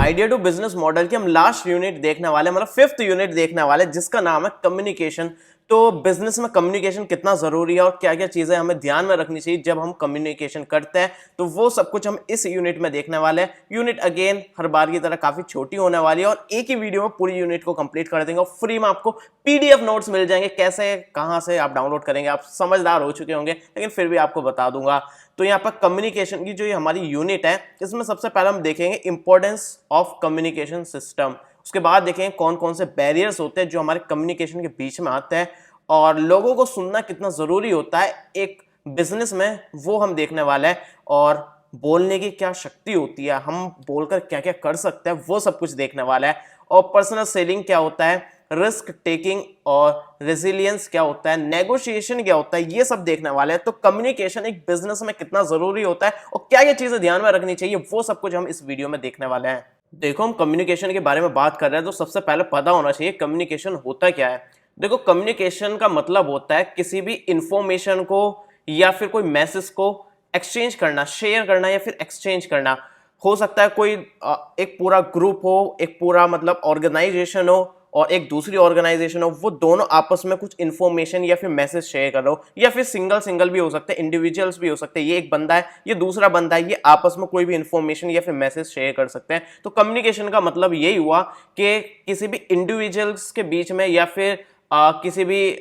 Idea to business model की हम last unit देखने वाले, मतलब 5th यूनिट देखने वाले, जिसका नाम है कम्युनिकेशन। तो बिजनेस में कम्युनिकेशन कितना जरूरी है और क्या क्या चीजें हमें ध्यान में रखनी चाहिए जब हम कम्युनिकेशन करते हैं, तो वो सब कुछ हम इस यूनिट में देखने वाले हैं। यूनिट अगेन हर बार की तरह काफी छोटी होने वाली है और एक ही वीडियो में पूरी यूनिट को कंप्लीट कर देंगे और फ्री में आपको पीडीएफ नोट्स मिल जाएंगे। कैसे, कहां से आप डाउनलोड करेंगे, आप समझदार हो चुके होंगे, लेकिन फिर भी आपको बता दूंगा। तो यहाँ पर कम्युनिकेशन की जो ये हमारी यूनिट है, इसमें सबसे पहले हम देखेंगे इंपॉर्टेंस ऑफ कम्युनिकेशन सिस्टम। उसके बाद देखेंगे कौन कौन से बैरियर्स होते हैं जो हमारे कम्युनिकेशन के बीच में आते हैं, और लोगों को सुनना कितना जरूरी होता है एक बिजनेस में, वो हम देखने वाले हैं। और बोलने की क्या शक्ति होती है, हम बोलकर क्या क्या कर सकते हैं, वो सब कुछ देखने वाला है। और पर्सनल सेलिंग क्या होता है, रिस्क टेकिंग और रेजिलियंस क्या होता है, नेगोशिएशन क्या होता है, ये सब देखने वाले हैं। तो कम्युनिकेशन एक बिजनेस में कितना जरूरी होता है और क्या क्या चीजें ध्यान में रखनी चाहिए, वो सब कुछ हम इस वीडियो में देखने वाले हैं। देखो, हम कम्युनिकेशन के बारे में बात कर रहे हैं तो सबसे पहले पता होना चाहिए कम्युनिकेशन होता क्या है। देखो, कम्युनिकेशन का मतलब होता है किसी भी इंफॉर्मेशन को या फिर कोई मैसेज को एक्सचेंज करना, शेयर करना या फिर एक्सचेंज करना। हो सकता है कोई एक पूरा ग्रुप हो, एक पूरा मतलब ऑर्गेनाइजेशन हो और एक दूसरी ऑर्गेनाइजेशन हो, वो दोनों आपस में कुछ इंफॉर्मेशन या फिर मैसेज शेयर करो, या फिर सिंगल सिंगल भी हो सकते हैं, इंडिविजुअल्स भी हो सकते हैं। ये एक बंदा है, ये दूसरा बंदा है, ये आपस में कोई भी इंफॉर्मेशन या फिर मैसेज शेयर कर सकते हैं। तो कम्युनिकेशन का मतलब यही हुआ कि किसी भी इंडिविजुअल्स के बीच में या फिर किसी भी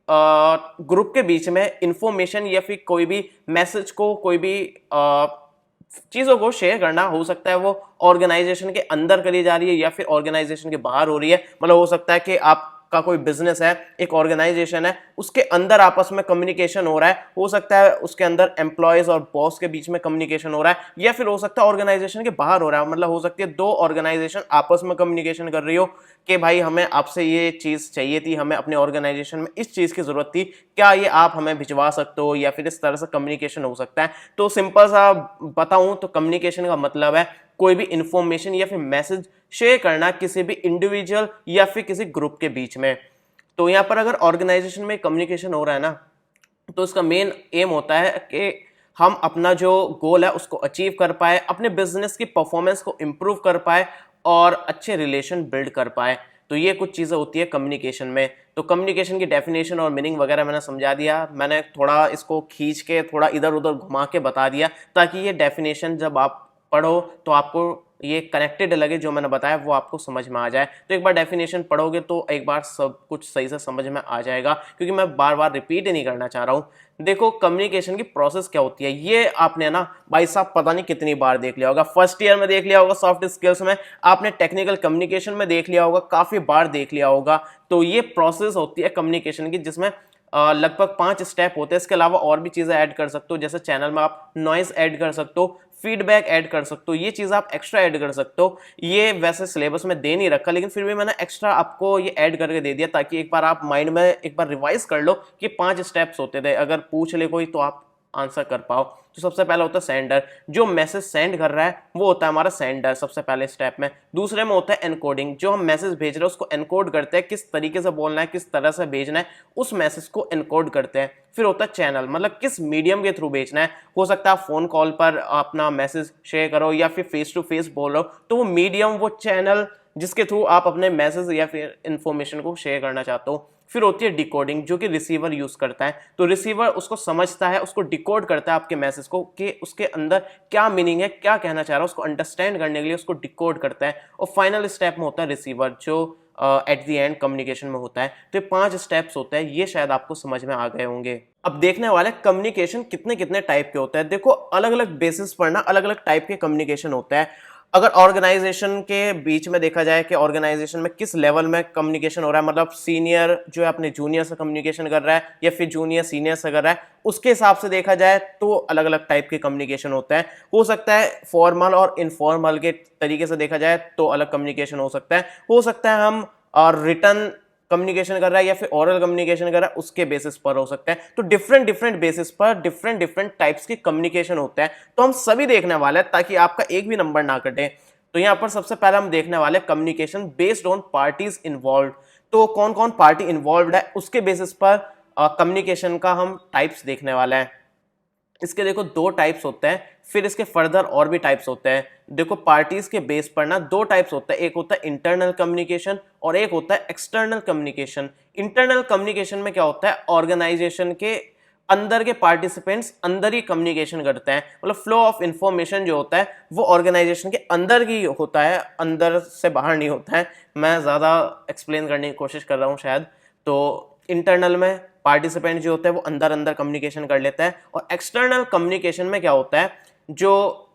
ग्रुप के बीच में इंफॉर्मेशन या फिर कोई भी मैसेज को, कोई भी चीजों को शेयर करना। हो सकता है वो ऑर्गेनाइजेशन के अंदर करी जा रही है या फिर ऑर्गेनाइजेशन के बाहर हो रही है। मतलब हो सकता है कि आपका कोई बिजनेस है, एक ऑर्गेनाइजेशन है, उसके अंदर आपस में कम्युनिकेशन हो रहा है। हो सकता है उसके अंदर एम्प्लॉयज और बॉस के बीच में कम्युनिकेशन हो रहा है, या फिर हो सकता है ऑर्गेनाइजेशन के बाहर हो रहा है। मतलब हो सकती है दो ऑर्गेनाइजेशन आपस में कम्युनिकेशन कर रही हो कि भाई हमें आपसे ये चीज चाहिए थी, हमें अपने ऑर्गेनाइजेशन में इस चीज की जरूरत थी, क्या ये आप हमें भिजवा सकते हो, या फिर इस तरह से कम्युनिकेशन हो सकता है। तो सिंपल सा बताऊं तो कम्युनिकेशन का मतलब है कोई भी इंफॉर्मेशन या फिर मैसेज शेयर करना किसी भी इंडिविजुअल या फिर किसी ग्रुप के बीच में। तो यहाँ पर अगर ऑर्गेनाइजेशन में कम्युनिकेशन हो रहा है ना, तो इसका मेन एम होता है कि हम अपना जो गोल है उसको अचीव कर पाए, अपने बिजनेस की परफॉर्मेंस को इंप्रूव कर पाए और अच्छे रिलेशन बिल्ड कर पाए। तो ये कुछ चीज़ें होती है कम्युनिकेशन में। तो कम्युनिकेशन की डेफिनेशन और मीनिंग वगैरह मैंने समझा दिया, मैंने थोड़ा इसको खींच के थोड़ा इधर उधर घुमा के बता दिया, ताकि ये डेफिनेशन जब आप पढ़ो तो आपको ये कनेक्टेड लगे, जो मैंने बताया वो आपको समझ में आ जाए। तो एक बार डेफिनेशन पढ़ोगे तो एक बार सब कुछ सही से समझ में आ जाएगा, क्योंकि मैं बार बार रिपीट नहीं करना चाह रहा हूँ। देखो, कम्युनिकेशन की प्रोसेस क्या होती है, ये आपने ना भाई साहब पता नहीं कितनी बार देख लिया होगा। फर्स्ट ईयर में देख लिया होगा सॉफ्ट स्किल्स में, आपने टेक्निकल कम्युनिकेशन में देख लिया होगा, काफी बार देख लिया होगा। तो ये प्रोसेस होती है कम्युनिकेशन की, जिसमें लगभग 5 स्टेप होते हैं। इसके अलावा और भी चीजें ऐड कर सकते हो, जैसे चैनल में आप नॉइज ऐड कर सकते हो, फीडबैक ऐड कर सकते हो, ये चीज आप एक्स्ट्रा ऐड कर सकते हो। ये वैसे सिलेबस में दे नहीं रखा, लेकिन फिर भी मैंने एक्स्ट्रा आपको ये ऐड करके दे दिया, ताकि एक बार आप माइंड में एक बार रिवाइज कर लो कि 5 स्टेप्स होते थे। अगर पूछ ले कोई तो आप आंसर कर पाओ। तो सबसे पहला होता है सेंडर, जो मैसेज सेंड कर रहा है वो होता है हमारा सेंडर सबसे पहले स्टेप में। दूसरे में होता है एनकोडिंग, जो हम मैसेज भेज रहे हैं उसको एनकोड करते हैं, किस तरीके से बोलना है, किस तरह से भेजना है, उस मैसेज को एनकोड करते हैं। फिर होता है चैनल, मतलब किस मीडियम के थ्रू भेजना है। हो सकता है आप फोन कॉल पर अपना मैसेज शेयर करो या फिर फेस टू फेस बोल रहे हो, तो वो मीडियम, वो चैनल जिसके थ्रू आप अपने मैसेज या फिर इंफॉर्मेशन को शेयर करना चाहते हो। फिर होती है डिकोडिंग, जो कि रिसीवर यूज करता है। तो रिसीवर उसको समझता है, उसको डिकोड करता है आपके मैसेज को, कि उसके अंदर क्या मीनिंग है, क्या कहना चाह रहा है, उसको अंडरस्टैंड करने के लिए उसको डिकोड करता है। और फाइनल स्टेप में होता है रिसीवर, जो एट द एंड कम्युनिकेशन में होता है। तो ये 5 स्टेप्स होते हैं, ये शायद आपको समझ में आ गए होंगे। अब देखने वाले कम्युनिकेशन कितने कितने टाइप के होते हैं। देखो, अलग अलग बेसिस पर ना अलग अलग टाइप के कम्युनिकेशन होता है। अगर ऑर्गेनाइजेशन के बीच में देखा जाए कि ऑर्गेनाइजेशन में किस लेवल में कम्युनिकेशन हो रहा है, मतलब सीनियर जो है अपने जूनियर से कम्युनिकेशन कर रहा है या फिर जूनियर सीनियर से कर रहा है, उसके हिसाब से देखा जाए तो अलग अलग टाइप के कम्युनिकेशन होता है। हो सकता है फॉर्मल और इनफॉर्मल के तरीके से देखा जाए तो अलग कम्युनिकेशन हो सकता है। हो सकता है हम रिटर्न कम्युनिकेशन कर रहा है या फिर ओरल कम्युनिकेशन कर रहा है, उसके बेसिस पर हो सकता है। तो डिफरेंट डिफरेंट बेसिस पर डिफरेंट डिफरेंट टाइप्स की कम्युनिकेशन होता है। तो हम सभी देखने वाले हैं ताकि आपका एक भी नंबर ना कटे। तो यहां पर सबसे पहले हम देखने वाले communication based on parties involve. तो कौन कौन पार्टी इन्वॉल्व है उसके बेसिस पर कम्युनिकेशन का हम टाइप्स देखने वाले हैं। इसके देखो दो टाइप्स होते हैं, फिर इसके फर्दर और भी टाइप्स होते हैं। देखो पार्टीज के बेस पर ना दो टाइप्स होता है, एक होता है इंटरनल कम्युनिकेशन और एक होता है एक्सटर्नल कम्युनिकेशन। इंटरनल कम्युनिकेशन में क्या होता है, ऑर्गेनाइजेशन के अंदर के पार्टिसिपेंट्स अंदर ही कम्युनिकेशन करते हैं, मतलब फ्लो ऑफ इंफॉर्मेशन जो होता है वो ऑर्गेनाइजेशन के अंदर ही होता है, अंदर से बाहर नहीं होता है। मैं ज़्यादा एक्सप्लेन करने की कोशिश कर रहा हूँ शायद। तो इंटरनल में पार्टिसिपेंट जो होता है वो अंदर अंदर कम्युनिकेशन कर लेता है, और एक्सटर्नल कम्युनिकेशन में क्या होता है, जो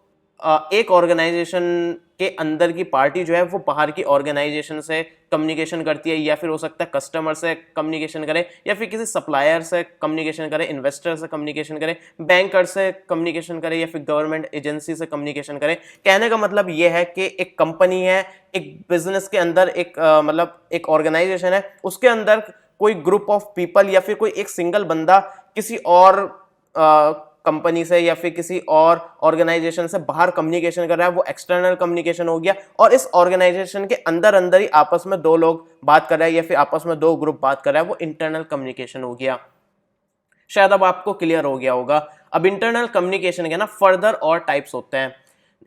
एक ऑर्गेनाइजेशन के अंदर की पार्टी जो है वो बाहर की ऑर्गेनाइजेशन से कम्युनिकेशन करती है, या फिर हो सकता है कस्टमर से कम्युनिकेशन करे, या फिर किसी सप्लायर से कम्युनिकेशन करे, इन्वेस्टर से कम्युनिकेशन करे, बैंकर से कम्युनिकेशन करे, या फिर गवर्नमेंट एजेंसी से कम्युनिकेशन करे। कहने का मतलब ये है कि एक कंपनी है, एक बिजनेस के अंदर एक मतलब एक ऑर्गेनाइजेशन है, उसके अंदर कोई ग्रुप ऑफ पीपल या फिर कोई एक सिंगल बंदा किसी और कंपनी से या फिर किसी और ऑर्गेनाइजेशन से बाहर कम्युनिकेशन कर रहा है, वो एक्सटर्नल कम्युनिकेशन हो गया। और इस ऑर्गेनाइजेशन के अंदर अंदर ही आपस में दो लोग बात कर रहे हैं या फिर आपस में दो ग्रुप बात कर रहा है, वो इंटरनल कम्युनिकेशन हो गया। शायद अब आपको क्लियर हो गया होगा। अब इंटरनल कम्युनिकेशन के ना फर्दर और टाइप्स होते हैं,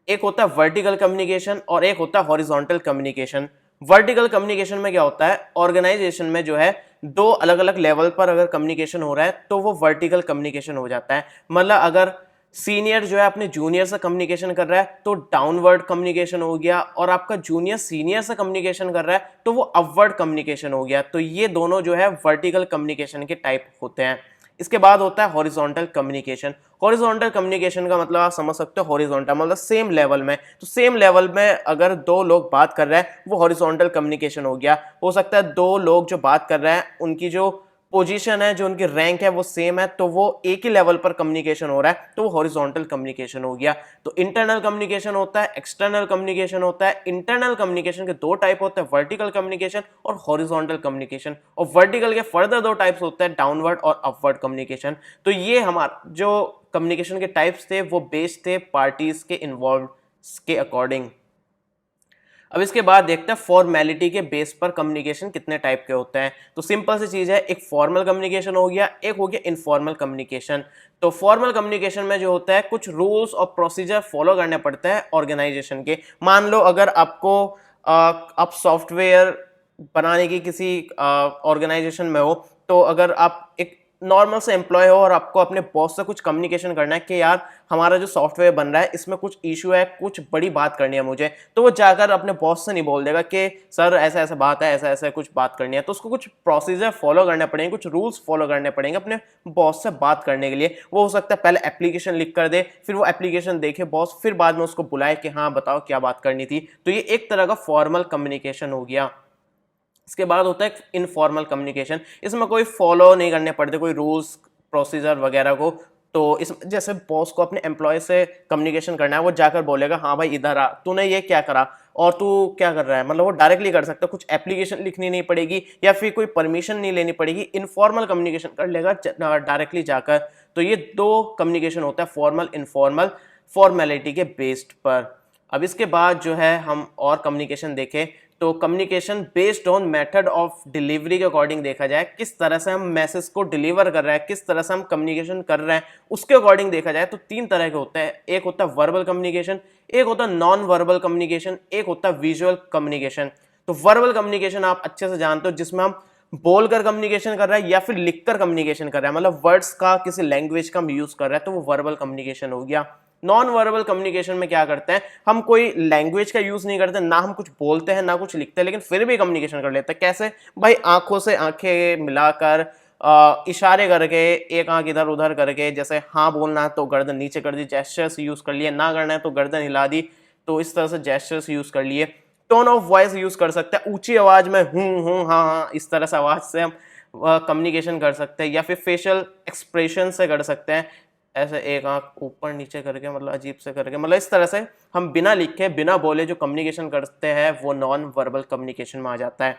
एक होता है वर्टिकल कम्युनिकेशन और एक होता है हॉरिजॉन्टल कम्युनिकेशन। वर्टिकल कम्युनिकेशन में क्या होता है, ऑर्गेनाइजेशन में जो है दो अलग अलग लेवल पर अगर कम्युनिकेशन हो रहा है तो वो वर्टिकल कम्युनिकेशन हो जाता है। मतलब अगर सीनियर जो है अपने जूनियर से कम्युनिकेशन कर रहा है तो डाउनवर्ड कम्युनिकेशन हो गया, और आपका जूनियर सीनियर से कम्युनिकेशन कर रहा है तो वो अपवर्ड कम्युनिकेशन हो गया। तो ये दोनों जो है वर्टिकल कम्युनिकेशन के टाइप होते हैं। इसके बाद होता है हॉरिजॉन्टल कम्युनिकेशन। हॉरिजॉन्टल कम्युनिकेशन का मतलब आप समझ सकते हो, हॉरिजॉन्टल मतलब सेम लेवल में, तो सेम लेवल में अगर दो लोग बात कर रहे हैं वो हॉरिजॉन्टल कम्युनिकेशन हो गया। हो सकता है दो लोग जो बात कर रहे हैं उनकी जो पोजीशन है, जो उनकी रैंक है वो सेम है, तो वो एक ही लेवल पर कम्युनिकेशन हो रहा है, तो वो हॉरिजॉन्टल कम्युनिकेशन हो गया। तो इंटरनल कम्युनिकेशन होता है, एक्सटर्नल कम्युनिकेशन होता है। इंटरनल कम्युनिकेशन के दो टाइप होते हैं, वर्टिकल कम्युनिकेशन और हॉरिजॉन्टल कम्युनिकेशन। और वर्टिकल के फर्दर दो टाइप्स होते हैं, डाउनवर्ड और अपवर्ड कम्युनिकेशन। तो ये हमारा जो कम्युनिकेशन के टाइप्स थे वो बेस्ड थे पार्टीज के इन्वॉल्व के अकॉर्डिंग। अब इसके बाद देखते हैं फॉर्मेलिटी के बेस पर कम्युनिकेशन कितने टाइप के होते हैं। तो सिंपल सी चीज है, एक फॉर्मल कम्युनिकेशन हो गया, एक हो गया इनफॉर्मल कम्युनिकेशन। तो फॉर्मल कम्युनिकेशन में जो होता है कुछ रूल्स और प्रोसीजर फॉलो करने पड़ते हैं ऑर्गेनाइजेशन के। मान लो अगर आपको आप सॉफ्टवेयर बनाने की किसी ऑर्गेनाइजेशन में हो, तो अगर आप एक नॉर्मल से एम्प्लॉय हो और आपको अपने बॉस से कुछ कम्युनिकेशन करना है कि यार हमारा जो सॉफ्टवेयर बन रहा है इसमें कुछ इशू है, कुछ बड़ी बात करनी है मुझे, तो वो जाकर अपने बॉस से नहीं बोल देगा कि सर ऐसा ऐसा बात है, ऐसा ऐसा कुछ बात करनी है। तो उसको कुछ प्रोसीजर फॉलो करने पड़ेंगे, कुछ रूल्स फॉलो करने पड़ेंगे अपने बॉस से बात करने के लिए। वो हो सकता है पहले एप्लीकेशन लिख कर दे, फिर वो एप्लीकेशन देखे बॉस, फिर बाद में उसको बुलाए कि हाँ बताओ क्या बात करनी थी। तो ये एक तरह का फॉर्मल कम्युनिकेशन हो गया। इसके बाद होता है इनफॉर्मल कम्युनिकेशन। इसमें कोई फॉलो नहीं करने पड़ते कोई रूल्स प्रोसीजर वगैरह को। तो इस जैसे बॉस को अपने एम्प्लॉय से कम्युनिकेशन करना है, वो जाकर बोलेगा हाँ भाई इधर आ, तूने ये क्या करा और तू क्या कर रहा है, मतलब वो डायरेक्टली कर सकता है, कुछ एप्लीकेशन लिखनी नहीं पड़ेगी या फिर कोई परमिशन नहीं लेनी पड़ेगी, इनफॉर्मल कम्युनिकेशन कर लेगा डायरेक्टली जाकर। तो ये दो कम्युनिकेशन होता है, फॉर्मल इनफॉर्मल, फॉर्मेलिटी के बेस्ड पर। अब इसके बाद जो है हम और कम्युनिकेशन देखें तो communication based on method of delivery के अकॉर्डिंग देखा जाए, किस तरह से हम मैसेज को डिलीवर कर रहे हैं, किस तरह से हम कम्युनिकेशन कर रहे हैं, उसके अकॉर्डिंग देखा जाए तो तीन तरह के होते हैं। एक होता है वर्बल कम्युनिकेशन, एक होता है नॉन वर्बल कम्युनिकेशन, एक होता है विजुअल कम्युनिकेशन। तो वर्बल कम्युनिकेशन आप अच्छे से जानते हो, जिसमें हम बोलकर कम्युनिकेशन कर रहे हैं या फिर लिखकर कम्युनिकेशन कर रहे हैं, मतलब वर्ड्स का किसी लैंग्वेज का हम यूज कर रहे हैं, तो वो वर्बल कम्युनिकेशन हो गया। नॉन वर्बल कम्युनिकेशन में क्या करते हैं, हम कोई लैंग्वेज का यूज नहीं करते, ना हम कुछ बोलते हैं ना कुछ लिखते हैं, लेकिन फिर भी कम्युनिकेशन कर लेते हैं। कैसे भाई, आंखों से आंखें मिलाकर, इशारे करके, एक आंख इधर उधर करके, जैसे हाँ बोलना है तो गर्दन नीचे कर दी, जेस्चर्स यूज कर लिए, ना करना है तो गर्दन हिला दी, तो इस तरह से जेस्चर्स यूज कर लिए। टोन ऑफ वॉइस यूज कर सकते हैं, ऊंची आवाज में हूँ हाँ हाँ इस तरह से आवाज से हम कम्युनिकेशन कर सकते हैं, या फिर फेशियल एक्सप्रेशन से कर सकते हैं, ऐसे एक आंख ऊपर नीचे करके, मतलब अजीब से करके, मतलब इस तरह से हम बिना लिखे बिना बोले जो कम्युनिकेशन करते हैं वो नॉन वर्बल कम्युनिकेशन में आ जाता है।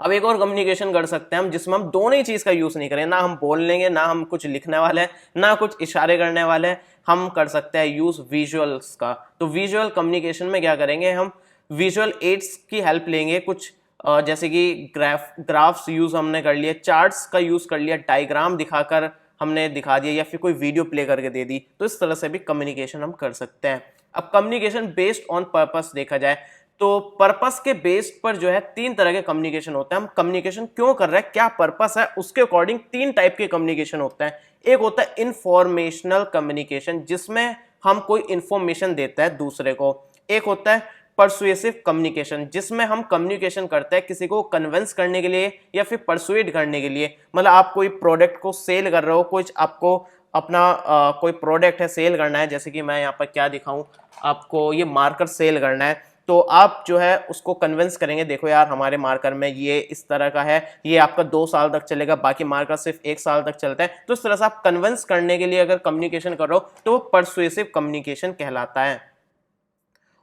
अब एक और कम्युनिकेशन कर सकते हैं हम जिसमें हम दोनों ही चीज का यूज नहीं करें, ना हम बोल लेंगे ना हम कुछ लिखने वाले हैं ना कुछ इशारे करने वाले हैं, हम कर सकते हैं यूज विजुअल्स का। तो विजुअल कम्युनिकेशन में क्या करेंगे, हम विजुअल एड्स की हेल्प लेंगे, कुछ जैसे कि ग्राफ्स यूज हमने कर लिए, चार्ट्स का यूज कर लिया, डायग्राम दिखाकर हमने दिखा दिया या फिर कोई वीडियो प्ले करके दे दी, तो इस तरह से भी कम्युनिकेशन हम कर सकते हैं। अब कम्युनिकेशन बेस्ड ऑन पर्पस देखा जाए तो पर्पस के बेस्ड पर जो है 3 तरह के कम्युनिकेशन होते हैं। हम कम्युनिकेशन क्यों कर रहे हैं, क्या पर्पस है, उसके अकॉर्डिंग 3 टाइप के कम्युनिकेशन होते हैं। एक होता है इंफॉर्मेशनल कम्युनिकेशन, जिसमें हम कोई इंफॉर्मेशन देता है दूसरे को। एक होता है परसुएसिव कम्युनिकेशन, जिसमें हम कम्युनिकेशन करते हैं किसी को कन्विंस करने के लिए या फिर परसुएड करने के लिए। मतलब आप कोई प्रोडक्ट को सेल कर रहे हो, कुछ आपको अपना कोई प्रोडक्ट है सेल करना है, जैसे कि मैं यहाँ पर क्या दिखाऊं आपको, ये मार्कर सेल करना है, तो आप जो है उसको कन्विंस करेंगे, देखो यार हमारे मार्कर में ये इस तरह का है, ये आपका 2 साल तक चलेगा, बाकी मार्कर सिर्फ 1 साल तक चलता है। तो इस तरह से आप कन्विंस करने के लिए अगर कम्युनिकेशन कर रहे हो तो वो परसुएसिव कम्युनिकेशन कहलाता है।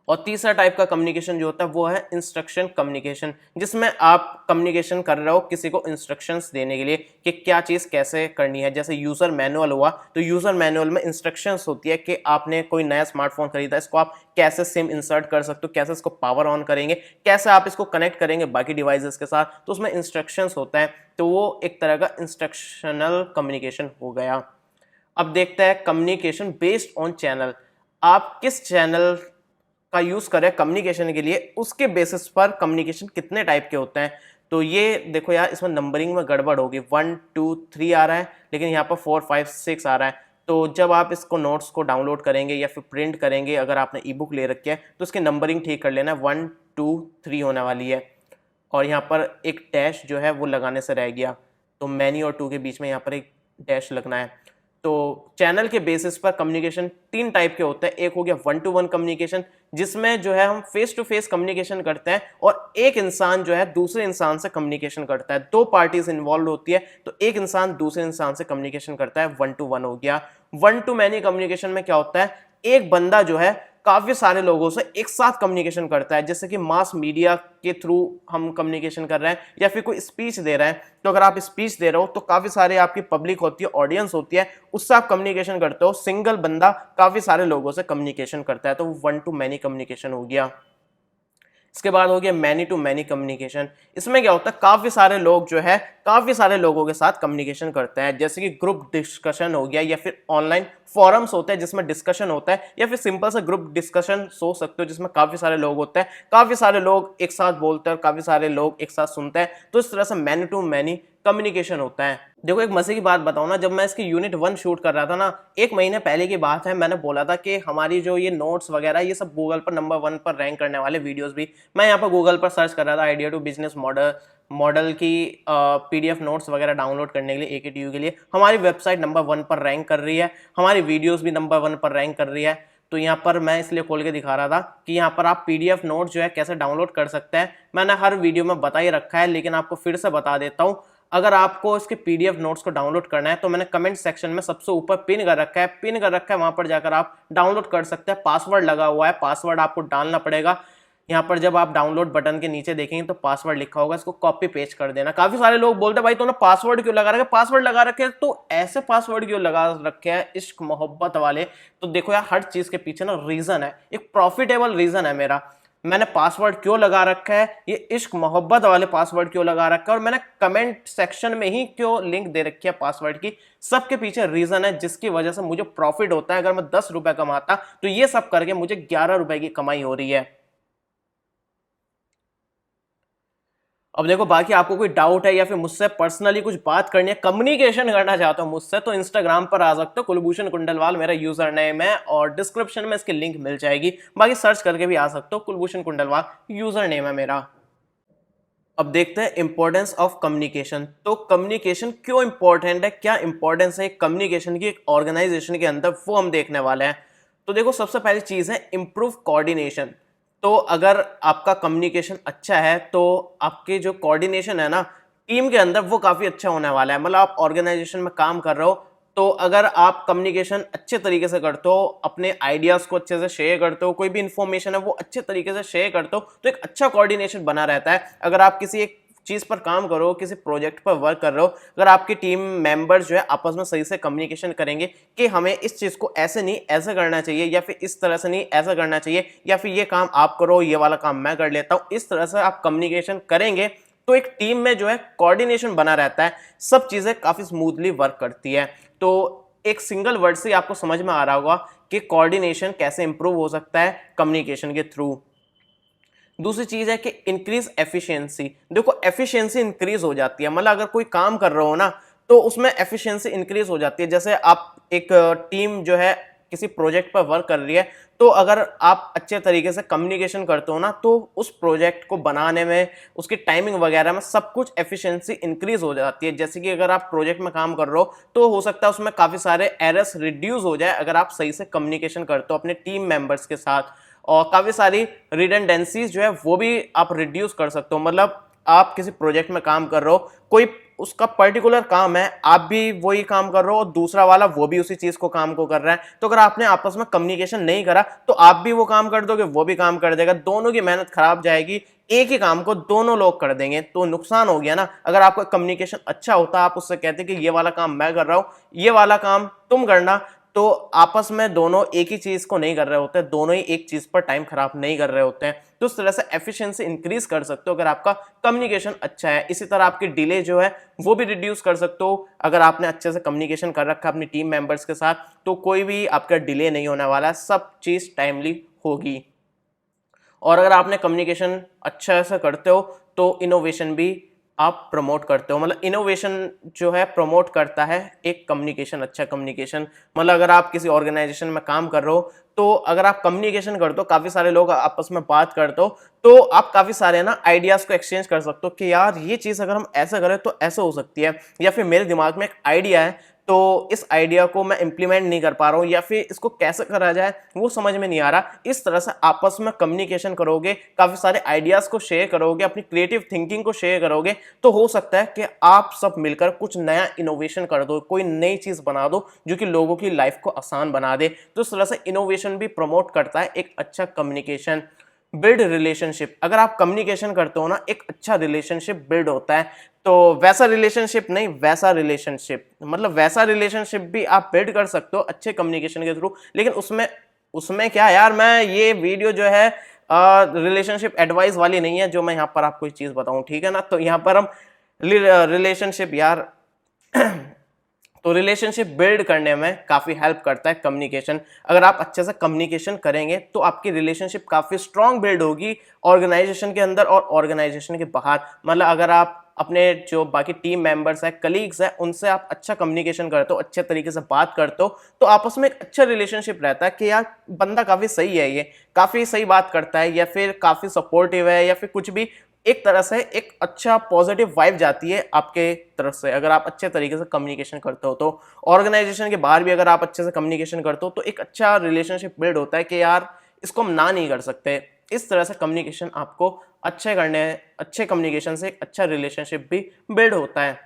और तीसरा टाइप का कम्युनिकेशन जो होता है वो है इंस्ट्रक्शन कम्युनिकेशन, जिसमें आप कम्युनिकेशन कर रहे हो किसी को इंस्ट्रक्शंस देने के लिए कि क्या चीज़ कैसे करनी है। जैसे यूज़र मैनुअल हुआ, तो यूज़र मैनुअल में इंस्ट्रक्शंस होती है कि आपने कोई नया स्मार्टफोन खरीदा, इसको आप कैसे सिम इंसर्ट कर सकते हो, कैसे इसको पावर ऑन करेंगे, कैसे आप इसको कनेक्ट करेंगे बाकी डिवाइसेस के साथ, तो उसमें इंस्ट्रक्शंस होता है। तो वो एक तरह का इंस्ट्रक्शनल कम्युनिकेशन हो गया। अब देखते हैं कम्युनिकेशन बेस्ड ऑन चैनल। आप किस चैनल का यूज करें कम्युनिकेशन के लिए, उसके बेसिस पर कम्युनिकेशन कितने टाइप के होते हैं। तो ये देखो यार, इसमें नंबरिंग में गड़बड़ होगी, 1 2 3 आ रहा है, लेकिन यहाँ पर 4 5 6 आ रहा है। तो जब आप इसको नोट्स को डाउनलोड करेंगे या फिर प्रिंट करेंगे, अगर आपने ई बुक ले रखी है तो उसकी नंबरिंग ठीक कर लेना, 1 2 3 होने वाली है। और यहाँ पर एक डैश जो है वो लगाने से रह गया, तो मैनी और 2 के बीच में यहाँ पर एक डैश लगना है। तो चैनल के बेसिस पर कम्युनिकेशन 3 टाइप के होते हैं। एक हो गया 1-to-1 कम्युनिकेशन, जिसमें जो है हम फेस टू फेस कम्युनिकेशन करते हैं और एक इंसान जो है दूसरे इंसान से कम्युनिकेशन करता है, 2 पार्टीज इन्वॉल्व होती है, तो एक इंसान दूसरे इंसान से कम्युनिकेशन करता है, 1-to-1 हो गया। 1-to-many कम्युनिकेशन में क्या होता है, एक बंदा जो है काफी सारे लोगों से एक साथ कम्युनिकेशन करता है, जैसे कि मास मीडिया के थ्रू हम कम्युनिकेशन कर रहे हैं या फिर कोई स्पीच दे रहे हैं। तो अगर आप स्पीच दे रहे हो तो काफी सारे आपकी पब्लिक होती है, ऑडियंस होती है, उससे आप कम्युनिकेशन करते हो। सिंगल बंदा काफी सारे लोगों से कम्युनिकेशन करता है, तो वो 1-to-many कम्युनिकेशन हो गया। इसके बाद हो गया मैनी टू मैनी कम्युनिकेशन। इसमें क्या होता है, काफी सारे लोग जो है काफी सारे लोगों के साथ कम्युनिकेशन करते हैं, जैसे कि ग्रुप डिस्कशन हो गया या फिर ऑनलाइन फोरम्स होते हैं जिसमें डिस्कशन होता है, या फिर सिंपल सा ग्रुप डिस्कशन सोच सकते हो जिसमें काफी सारे लोग होते हैं, काफी सारे लोग एक साथ बोलते हैं और काफी सारे लोग एक साथ सुनते हैं। तो इस तरह से मैनी टू मैनी कम्युनिकेशन होता है। देखो एक मजे की बात बताऊं ना, जब मैं इसकी यूनिट 1 शूट कर रहा था ना, 1 महीने पहले की बात है, मैंने बोला था कि हमारी जो ये नोट्स वगैरह ये सब गूगल पर नंबर 1 पर रैंक करने वाले वीडियोस भी, मैं यहाँ पर गूगल पर सर्च कर रहा था आइडिया टू बिजनेस मॉडल की पीडीएफ नोट्स वगैरह डाउनलोड करने के लिए AKTU के लिए। हमारी वेबसाइट नंबर 1 पर रैंक कर रही है, हमारी वीडियोस भी नंबर 1 पर रैंक कर रही है। तो यहाँ पर मैं इसलिए खोल के दिखा रहा था कि यहाँ पर आप PDF नोट जो है कैसे डाउनलोड कर सकते हैं। मैंने हर वीडियो में बता ही रखा है, लेकिन आपको फिर से बता देता हूँ। अगर आपको इसके PDF नोट्स को डाउनलोड करना है तो मैंने कमेंट सेक्शन में सबसे ऊपर पिन कर रखा है, वहां पर जाकर आप डाउनलोड कर सकते हैं। पासवर्ड लगा हुआ है, पासवर्ड आपको डालना पड़ेगा। यहाँ पर जब आप डाउनलोड बटन के नीचे देखेंगे तो पासवर्ड लिखा होगा, इसको कॉपी पेस्ट कर देना। काफी सारे लोग बोलते हैं भाई तूने पासवर्ड क्यों लगा रखे, पासवर्ड लगा रखे तो ऐसे पासवर्ड क्यों लगा रखे हैं इश्क मोहब्बत वाले। तो देखो यार, हर चीज के पीछे ना रीजन है, एक प्रॉफिटेबल रीजन है मेरा। मैंने पासवर्ड क्यों लगा रखा है, ये इश्क मोहब्बत वाले पासवर्ड क्यों लगा रखा है, और मैंने कमेंट सेक्शन में ही क्यों लिंक दे रखी है पासवर्ड की, सबके पीछे रीजन है जिसकी वजह से मुझे प्रॉफिट होता है। अगर मैं 10 रुपए कमाता तो ये सब करके मुझे 11 रुपए की कमाई हो रही है। अब देखो, बाकी आपको कोई डाउट है या फिर मुझसे पर्सनली कुछ बात करनी है, कम्युनिकेशन करना चाहते हो मुझसे, तो इंस्टाग्राम पर आ सकते हो, कुलभूषण कुंडलवाल मेरा यूजर नेम है और डिस्क्रिप्शन में इसकी लिंक मिल जाएगी। बाकी सर्च करके भी आ सकते हो, कुलभूषण कुंडलवाल यूजर नेम है मेरा। अब देखते हैं इंपॉर्टेंस ऑफ कम्युनिकेशन। तो कम्युनिकेशन क्यों इंपॉर्टेंट है, क्या इंपॉर्टेंस है कम्युनिकेशन की एक ऑर्गेनाइजेशन के अंदर, वो हम देखने वाले हैं। तो देखो, सबसे पहली चीज है इंप्रूव कोऑर्डिनेशन। तो अगर आपका कम्युनिकेशन अच्छा है तो आपके जो कोऑर्डिनेशन है ना टीम के अंदर, वो काफी अच्छा होने वाला है। मतलब आप ऑर्गेनाइजेशन में काम कर रहे हो, तो अगर आप कम्युनिकेशन अच्छे तरीके से करते हो, अपने आइडियाज को अच्छे से शेयर करते हो, कोई भी इंफॉर्मेशन है वो अच्छे तरीके से शेयर करते हो, तो एक अच्छा कोऑर्डिनेशन बना रहता है। अगर आप किसी एक चीज पर काम करो, किसी प्रोजेक्ट पर वर्क कर रहे हो, अगर आपकी टीम मेंबर्स जो है आपस में सही से कम्युनिकेशन करेंगे कि हमें इस चीज को ऐसे नहीं ऐसे करना चाहिए, या फिर इस तरह से नहीं ऐसा करना चाहिए, या फिर ये काम आप करो ये वाला काम मैं कर लेता हूं, इस तरह से आप कम्युनिकेशन करेंगे तो एक टीम में जो है कोऑर्डिनेशन बना रहता है, सब चीजें काफी स्मूथली वर्क करती है। तो एक सिंगल वर्ड से आपको समझ में आ रहा होगा कि कोऑर्डिनेशन कैसे इंप्रूव हो सकता है कम्युनिकेशन के थ्रू। दूसरी चीज है कि इंक्रीज एफिशिएंसी। देखो एफिशिएंसी इंक्रीज हो जाती है, मतलब अगर कोई काम कर रहे हो ना तो उसमें एफिशिएंसी इंक्रीज हो जाती है। जैसे आप एक टीम जो है किसी प्रोजेक्ट पर वर्क कर रही है, तो अगर आप अच्छे तरीके से कम्युनिकेशन करते हो ना तो उस प्रोजेक्ट को बनाने में, उसकी टाइमिंग वगैरह में सब कुछ एफिशिएंसी इंक्रीज हो जाती है। जैसे कि अगर आप प्रोजेक्ट में काम कर रहे हो तो हो सकता है उसमें काफी सारे एरर्स रिड्यूस हो जाए अगर आप सही से कम्युनिकेशन करते हो अपने टीम मेंबर्स के साथ, और काफी सारी रिडंडेंसीज जो है वो भी आप रिड्यूस कर सकते हो। मतलब आप किसी प्रोजेक्ट में काम कर रहे हो, कोई उसका पर्टिकुलर काम है, आप भी वही काम कर रहे हो और दूसरा वाला वो भी उसी चीज को काम को कर रहा है, तो अगर आपने आपस में कम्युनिकेशन नहीं करा तो आप भी वो काम कर दोगे, वो भी काम कर देगा, दोनों की मेहनत खराब जाएगी, एक ही काम को दोनों लोग कर देंगे तो नुकसान हो गया ना। अगर आपका कम्युनिकेशन अच्छा होता, आप उससे कहते कि ये वाला काम मैं कर रहा हूं, ये वाला काम तुम करना, तो आपस में दोनों एक ही चीज को नहीं कर रहे होते, दोनों ही एक चीज पर टाइम खराब नहीं कर रहे होते हैं। तो उस तरह से एफिशिएंसी इंक्रीज कर सकते हो अगर आपका कम्युनिकेशन अच्छा है। इसी तरह आपकी डिले जो है वो भी रिड्यूस कर सकते हो अगर आपने अच्छे से कम्युनिकेशन कर रखा है अपनी टीम मेंबर्स के साथ, तो कोई भी आपका डिले नहीं होने वाला, सब चीज टाइमली होगी। और अगर आपने कम्युनिकेशन अच्छा से करते हो तो इनोवेशन भी आप प्रमोट करते हो। मतलब इनोवेशन जो है प्रमोट करता है एक कम्युनिकेशन, अच्छा कम्युनिकेशन। मतलब अगर आप किसी ऑर्गेनाइजेशन में काम कर रहे हो तो अगर आप कम्युनिकेशन करते हो, काफी सारे लोग आपस में बात करते हो, तो आप काफी सारे ना आइडियाज को एक्सचेंज कर सकते हो कि यार ये चीज अगर हम ऐसा करें तो ऐसा हो सकती है, या फिर मेरे दिमाग में एक आइडिया है तो इस आइडिया को मैं इंप्लीमेंट नहीं कर पा रहा हूँ, या फिर इसको कैसे करा जाए वो समझ में नहीं आ रहा। इस तरह से आपस में कम्युनिकेशन करोगे, काफी सारे आइडियाज को शेयर करोगे, अपनी क्रिएटिव थिंकिंग को शेयर करोगे, तो हो सकता है कि आप सब मिलकर कुछ नया इनोवेशन कर दो, कोई नई चीज बना दो जो कि लोगों की लाइफ को आसान बना दे। तो इस तरह से इनोवेशन भी प्रमोट करता है एक अच्छा कम्युनिकेशन। बिल्ड रिलेशनशिप, अगर आप कम्युनिकेशन करते हो ना एक अच्छा रिलेशनशिप बिल्ड होता है। तो वैसा रिलेशनशिप नहीं, वैसा रिलेशनशिप, मतलब वैसा रिलेशनशिप भी आप बिल्ड कर सकते हो अच्छे कम्युनिकेशन के थ्रू। लेकिन उसमें उसमें क्या यार, मैं ये वीडियो जो है रिलेशनशिप एडवाइस वाली नहीं है जो मैं यहाँ पर आपको एक चीज बताऊं, ठीक है ना। तो यहाँ पर हम रिलेशनशिप यार तो रिलेशनशिप बिल्ड करने में काफी हेल्प करता है कम्युनिकेशन। अगर आप अच्छे से कम्युनिकेशन करेंगे तो आपकी रिलेशनशिप काफी स्ट्रांग बिल्ड होगी ऑर्गेनाइजेशन के अंदर और ऑर्गेनाइजेशन के बाहर। मतलब अगर आप अपने जो बाकी टीम मेंबर्स है, कलीग्स है, उनसे आप अच्छा कम्युनिकेशन करते हो, अच्छे तरीके से बात करते हो, तो आपस में एक अच्छा रिलेशनशिप रहता है कि यार बंदा काफी सही है, ये काफी सही बात करता है, या फिर काफी सपोर्टिव है, या फिर कुछ भी। एक तरह से एक अच्छा पॉजिटिव वाइब जाती है आपके तरफ से अगर आप अच्छे तरीके से कम्युनिकेशन करते हो। तो ऑर्गेनाइजेशन के बाहर भी अगर आप अच्छे से कम्युनिकेशन करते हो तो एक अच्छा रिलेशनशिप बिल्ड होता है कि यार इसको हम ना नहीं कर सकते। इस तरह से कम्युनिकेशन आपको अच्छे कम्युनिकेशन से एक अच्छा रिलेशनशिप भी बिल्ड होता है।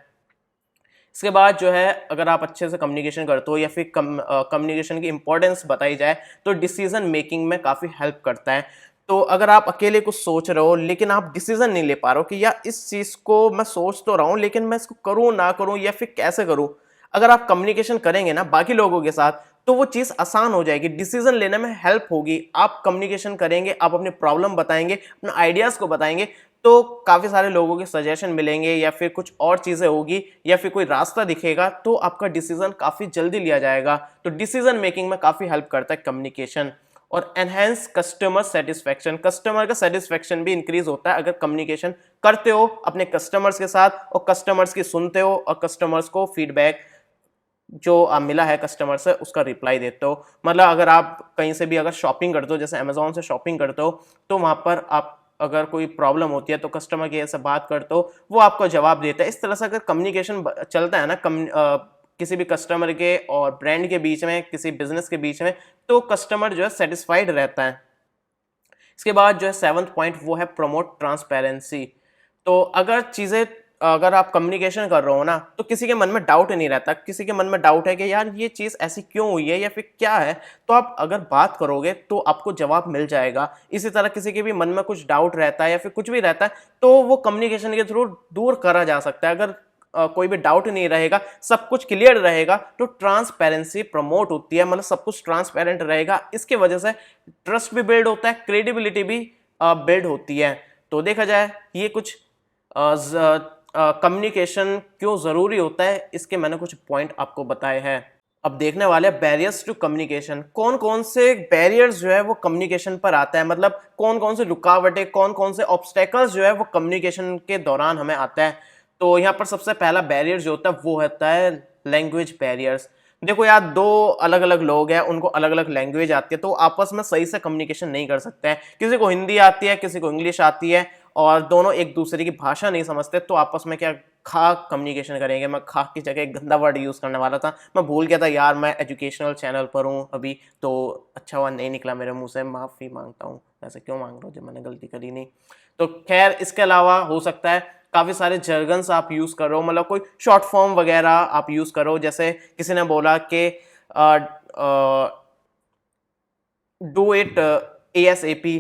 इसके बाद जो है अगर आप अच्छे से कम्युनिकेशन करते हो या फिर कम्युनिकेशन की इंपॉर्टेंस बताई जाए तो डिसीजन मेकिंग में काफ़ी हेल्प करता है। तो अगर आप अकेले कुछ सोच रहे हो लेकिन आप डिसीजन नहीं ले पा रहे हो कि यार इस चीज़ को मैं सोच तो रहा हूँ लेकिन मैं इसको करूँ ना करूँ या फिर कैसे करूँ, अगर आप कम्युनिकेशन करेंगे ना बाकी लोगों के साथ तो वो चीज़ आसान हो जाएगी, डिसीजन लेने में हेल्प होगी। आप कम्युनिकेशन करेंगे, आप अपनी प्रॉब्लम बताएंगे, अपने आइडियाज़ को बताएंगे, तो काफ़ी सारे लोगों के सजेशन मिलेंगे या फिर कुछ और चीज़ें होगी या फिर कोई रास्ता दिखेगा तो आपका डिसीजन काफ़ी जल्दी लिया जाएगा। तो डिसीजन मेकिंग में काफ़ी हेल्प करता है कम्युनिकेशन। और एनहेंस कस्टमर सेटिस्फेक्शन, कस्टमर का सेटिस्फेक्शन भी इंक्रीज होता है अगर कम्युनिकेशन करते हो अपने कस्टमर्स के साथ और कस्टमर्स की सुनते हो और कस्टमर्स को फीडबैक जो मिला है कस्टमर से उसका रिप्लाई देते हो। मतलब अगर आप कहीं से भी अगर शॉपिंग करते हो, जैसे अमेजोन से शॉपिंग करते हो, तो वहाँ पर आप अगर कोई प्रॉब्लम होती है तो कस्टमर केयर से बात करते हो, वो आपको जवाब देता है। इस तरह से अगर कम्युनिकेशन चलता है ना किसी भी कस्टमर के और ब्रांड के बीच में, किसी बिजनेस के बीच में, तो कस्टमर जो है सेटिस्फाइड रहता है। इसके बाद जो है 7th पॉइंट वो है प्रमोट ट्रांसपेरेंसी। तो अगर आप कम्युनिकेशन कर रहे हो ना तो किसी के मन में डाउट नहीं रहता, किसी के मन में डाउट है कि यार ये चीज़ ऐसी क्यों हुई है या फिर क्या है, तो आप अगर बात करोगे तो आपको जवाब मिल जाएगा। इसी तरह किसी के भी मन में कुछ डाउट रहता है या फिर कुछ भी रहता है तो वो कम्युनिकेशन के थ्रू दूर करा जा सकता है। अगर कोई भी डाउट नहीं रहेगा, सब कुछ क्लियर रहेगा, तो ट्रांसपेरेंसी प्रमोट होती है, मतलब सब कुछ ट्रांसपेरेंट रहेगा। इसके वजह से ट्रस्ट भी बिल्ड होता है, क्रेडिबिलिटी भी बिल्ड होती है। तो देखा जाए ये कुछ कम्युनिकेशन क्यों ज़रूरी होता है, इसके मैंने कुछ पॉइंट आपको बताए हैं। अब देखने वाले बैरियर्स टू कम्युनिकेशन, कौन कौन से बैरियर्स जो है वो कम्युनिकेशन पर आता है, मतलब कौन कौन से रुकावटें, कौन कौन से ऑब्स्टेकल्स जो है वो कम्युनिकेशन के दौरान हमें आता है। तो यहाँ पर सबसे पहला बैरियर जो होता है वो होता है लैंग्वेज बैरियर्स। देखो यार, दो अलग अलग लोग हैं, उनको अलग अलग लैंग्वेज आती है, तो आपस में सही से कम्युनिकेशन नहीं कर सकते हैं। किसी को हिंदी आती है, किसी को इंग्लिश आती है, और दोनों एक दूसरे की भाषा नहीं समझते, तो आपस में क्या खाक कम्युनिकेशन करेंगे। मैं खाक की जगह एक गंदा वर्ड यूज़ करने वाला था, मैं भूल गया था यार, मैं एजुकेशनल चैनल पर हूँ अभी, तो अच्छा हुआ नहीं निकला मेरे मुंह से, माफ़ी मांगता हूँ। वैसे क्यों मांग रहा हूँ जब मैंने गलती करी नहीं। तो खैर, इसके अलावा हो सकता है काफ़ी सारे जर्गन्स आप यूज़ करो, मतलब कोई शॉर्ट फॉर्म वगैरह आप यूज़ करो। जैसे किसी ने बोला कि डू इट ASAP,